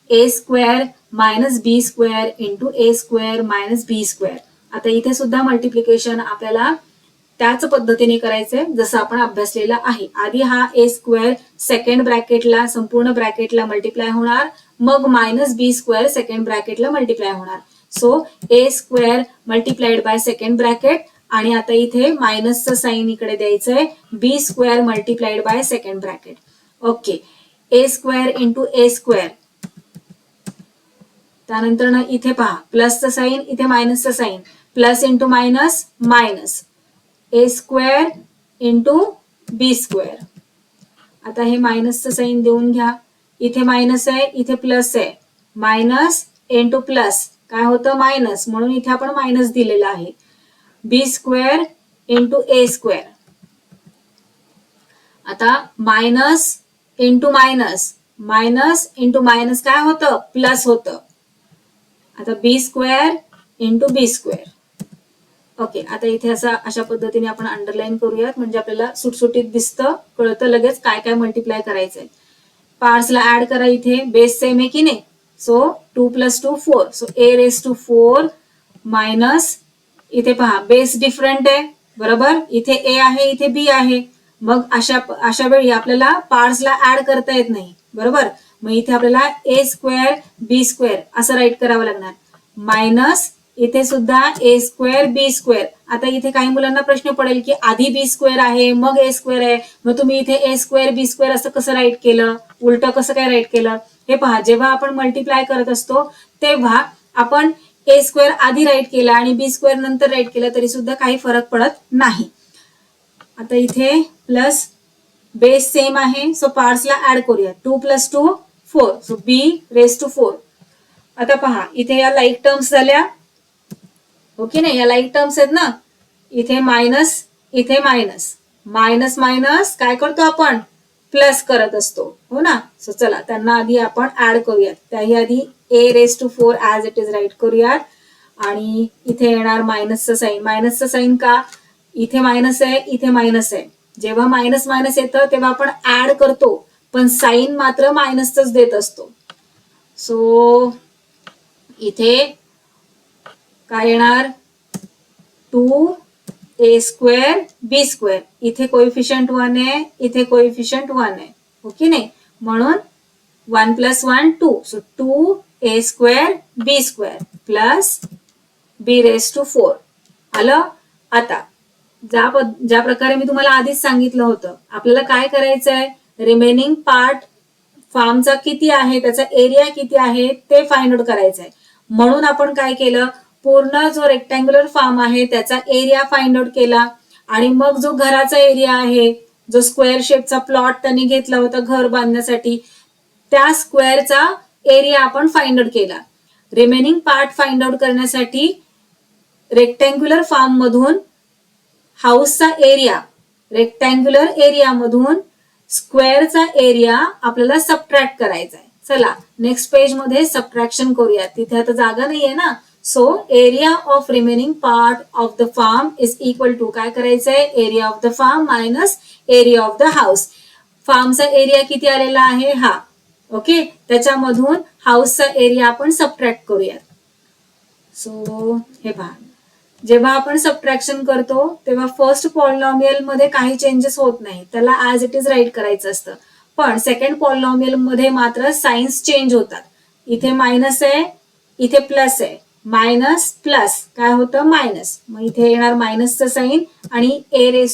a square minus b square into a square minus b square. आता इथे सुद्धा multiplication आपल्याला त्याच पद्धतीने करायचंय जसं आपण अभ्यासलेलं आहे. आधी हा ए स्क्वेअर सेकंड ब्रॅकेटला संपूर्ण ब्रॅकेटला मल्टिप्लाय होणार, मग मायनस बी स्क्वेअर सेकंड ब्रॅकेटला मल्टिप्लाय होणार. So A square multiplied by second bracket आणि आता इथे मायनसचं साइन इकडे द्यायचंय, B square multiplied by second bracket. Okay, A square into A square. त्यानंतर ना इथे पहा प्लसचं साइन इथे मायनसचं sign, plus into minus minus, A square into B square. आता हे मायनसचं साइन देऊन घ्या, इथे मायनस आहे इथे प्लस आहे, मायनस इंटू प्लस काय होतं मायनस, म्हणून इथे आपण मायनस दिलेलं आहे. बी स्क्वेअर इंटू ए स्क्वेअर. आता minus into minus, minus into minus काय होतं प्लस होतं. आता बी square into B square. Okay, आता इथे अशा पद्धतीने आपण अंडरलाईन करूयात म्हणजे आपल्याला सुटसुटीत दिसतं, कळतं लगेच काय काय मल्टिप्लाय करायचंय. पार्ट्सला ऍड करा, इथे बेस सेम आहे की नाही. सो 2 + 2 4. सो a⁴ मायनस इथे पहा बेस डिफरंट आहे बरोबर, इथे ए आहे इथे बी आहे, मग अशा वेळी आपल्याला पार्ट्सला ऍड करता येत नाही बरोबर. मग इथे आपल्याला ए स्क्वेअर बी स्क्वेअर असं राईट करावं लागणार, मायनस इथे सुद्धा ए स्क्वेअर बी स्क्वेअर. आता इथे काही मुलांना प्रश्न पडेल की आधी बी स्क्वेअर आहे मग ए स्क्वेअर आहे, मग तुम्ही इथे ए स्क्वेअर बी स्क्वेअर असं कसं राईट केलं, उलटं कसं काय राईट केलं. हे पहा, जेव्हा आपण मल्टिप्लाय करत असतो तेव्हा आपण ए स्क्वेअर आधी राईट केला आणि बी स्क्वेअर नंतर राईट केलं तरी सुद्धा काही फरक पडत नाही. आता इथे प्लस बेस सेम आहे, सो पार्ट्सला ऍड करूया. 2 + 2 4. So b⁴. आता पहा इथे या लाईक टर्म्स झाल्या, ओके नाही, या लाईक टर्म्स आहेत ना. इथे मायनस इथे मायनस, मायनस मायनस काय करतो आपण प्लस करत असतो हो ना. सो चला त्यांना आधी आपण ऍड करूयात, त्याही आधी a⁴ as it is right करूयात. आणि इथे येणार मायनसचं साइन. मायनसचं साइन का, इथे मायनस आहे इथे मायनस आहे, जेव्हा मायनस मायनस येतं तेव्हा आपण ऍड करतो पण साइन मात्र मायनसच देत असतो. सो इथे काय येणार 2a² b². इथे कोइफिशियंट 1 आहे इथे कोइफिशियंट 1 आहे, ओके नाही, म्हणून 1 + 1 2. So 2a² b² plus b⁴. आलं. आता ज्या प्रकारे मी तुम्हाला आधीच सांगितलं होतं आपल्याला काय करायचंय, रिमेनिंग पार्ट फॉर्मचा किती आहे त्याचा एरिया किती आहे ते फाइंड आउट करायचंय. म्हणून आपण काय केलं, पूर्ण जो रेक्टँग्युलर फॉर्म आहे त्याचा एरिया फाइंड आउट केला आणि मग जो घराचा एरिया आहे, जो स्क्वेअर शेपचा प्लॉट त्यांनी घेतला होता घर बांधण्यासाठी, त्या स्क्वेअरचा एरिया आपण फाइंड आउट केला. रिमेनिंग पार्ट फाइंड आउट करण्यासाठी रेक्टँग्युलर फॉर्म मधून हाऊसचा एरिया, रेक्टँग्युलर एरिया मधून स्क्वेअरचा एरिया आपल्याला सबट्रॅक्ट करायचा आहे. चला नेक्स्ट पेज मध्ये सबट्रॅक्शन करूया, तिथे आता जागा नाहीये ना. So area of remaining part of the farm is equal to काय करायचंय, area of the farm minus area of the house. फार्मचा एरिया किती आलेला आहे हा, ओके, त्याच्यामधून हाऊसचा एरिया आपण सबट्रॅक्ट करूयात. सो हे पहा, जेव्हा आपण सबट्रॅक्शन करतो तेव्हा फर्स्ट पॉलिनॉमियल मध्ये काही चेंजेस होत नाही, त्याला ऍज इट इज राईट करायचं असतं. पण सेकंड पॉलिनॉमियल मध्ये मात्र साइन्स चेंज होतात. इथे मायनस आहे इथे प्लस आहे, मायनस प्लस काय होतं मायनस, मग इथे येणार मायनसचं साइन आणि a⁴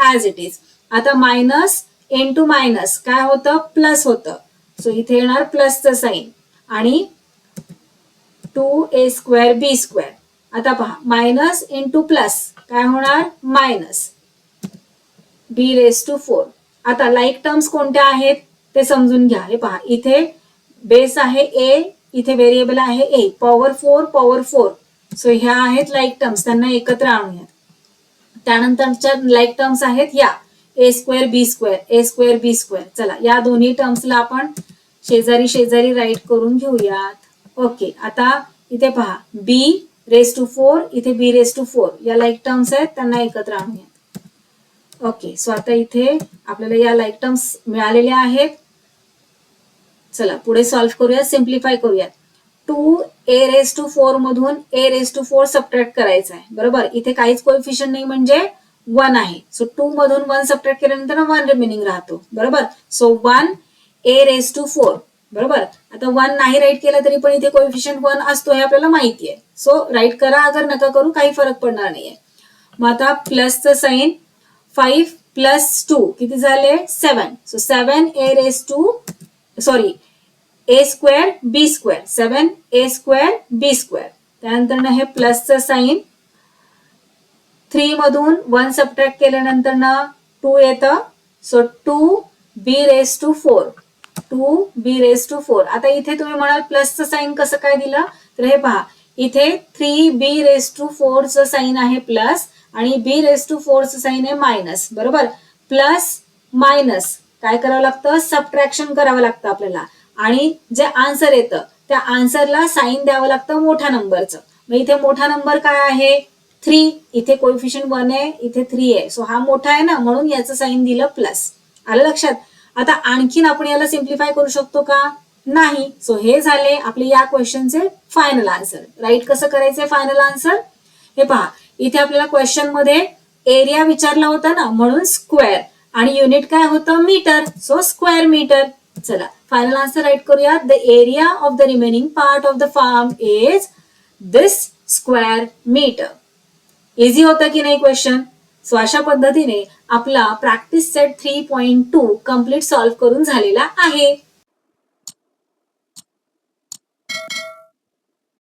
ऍज इट इज. आता मायनस इंटू मायनस काय होतं प्लस होतं, सो इथे येणार प्लसचं साइन आणि 2a² b². आता पहा मायनस इंटू प्लस काय होणार मायनस b⁴. आता लाईक टर्म्स कोणत्या आहेत ते समजून घ्या. हे पहा इथे बेस आहे a, इथे व्हेरिएबल आहे a, पॉवर 4. सो ह्या आहेत लाईक टर्म्स, त्यांना एकत्र आणूयात. त्यानंतरच्या लाईक टर्म्स आहेत या a² b². चला या दोन्ही टर्म्सला आपण शेजारी शेजारी राईट करून घेऊयात. ओके, आता इथे पहा b⁴ इथे b⁴, या लाईक टर्म्स आहेत त्यांना एकत्र आणूयात. ओके, सो आता इथे आपल्याला या लाईक टर्म्स मिळालेल्या आहेत. चला पुढे सॉल्व्ह करूयात, सिम्प्लिफाय करूयात. 2a⁴ मधून a⁴ सबट्रॅक्ट करायचा आहे बरोबर. इथे काहीच कोएफिशियंट नाही म्हणजे 1 आहे. सो 2 मधून 1 सबट्रॅक्ट केल्यानंतर 1 रिमेनिंग राहतो. बरोबर. So 1 a⁴. बरोबर. आता 1 नाही राईट केला तरी पण इथे कोएफिशियंट 1 असतो हे आपल्याला माहिती आहे. सो राईट करा अगर नका करू काही फरक पडणार नाहीये. मग आता प्लसचं साईन 5 + 2 किती झाले 7. So 7 a⁴ a²b². 7 a²b². त्यानंतर हे प्लसचं साईन 3 मधून 1 सबट्रॅक्ट केल्यानंतर 2 येतं. So 2b⁴. 2b⁴. आता इथे तुम्ही म्हणाल प्लसचं साईन कसं काय दिलं, तर हे पहा इथे 3b⁴ चं साईन आहे प्लस आणि b⁴ चं साईन आहे मायनस. बरोबर. प्लस मायनस काय करावं लागतं, सबट्रॅक्शन करावं लागतं आपल्याला आणि जे आन्सर येतं त्या आन्सरला साईन द्यावं लागतं मोठ्या नंबरचं. मग इथे मोठा नंबर काय आहे 3. इथे कोएफिशियंट 1 आहे, इथे 3 आहे. सो हा मोठा आहे ना, म्हणून याचं साईन दिलं प्लस. आलं लक्षात. आता आणखीन आपण याला सिम्प्लिफाय करू शकतो का, नाही. सो हे झाले आपले या क्वेश्चनचे फायनल आन्सर. राईट कसं करायचंय फायनल आन्सर, हे पहा इथे आपल्याला क्वेश्चन मध्ये एरिया विचारला होता ना, म्हणून स्क्वेअर आणि युनिट काय होतं मीटर. So square metre. चला फायनल आन्सर राईट करूया. The area of the remaining part of the farm is this square metre. Easy होतं की नाही क्वेश्चन. सो अशा पद्धतीने आपला प्रॅक्टिस सेट 3.2 कम्प्लीट सॉल्व्ह करून झालेला आहे.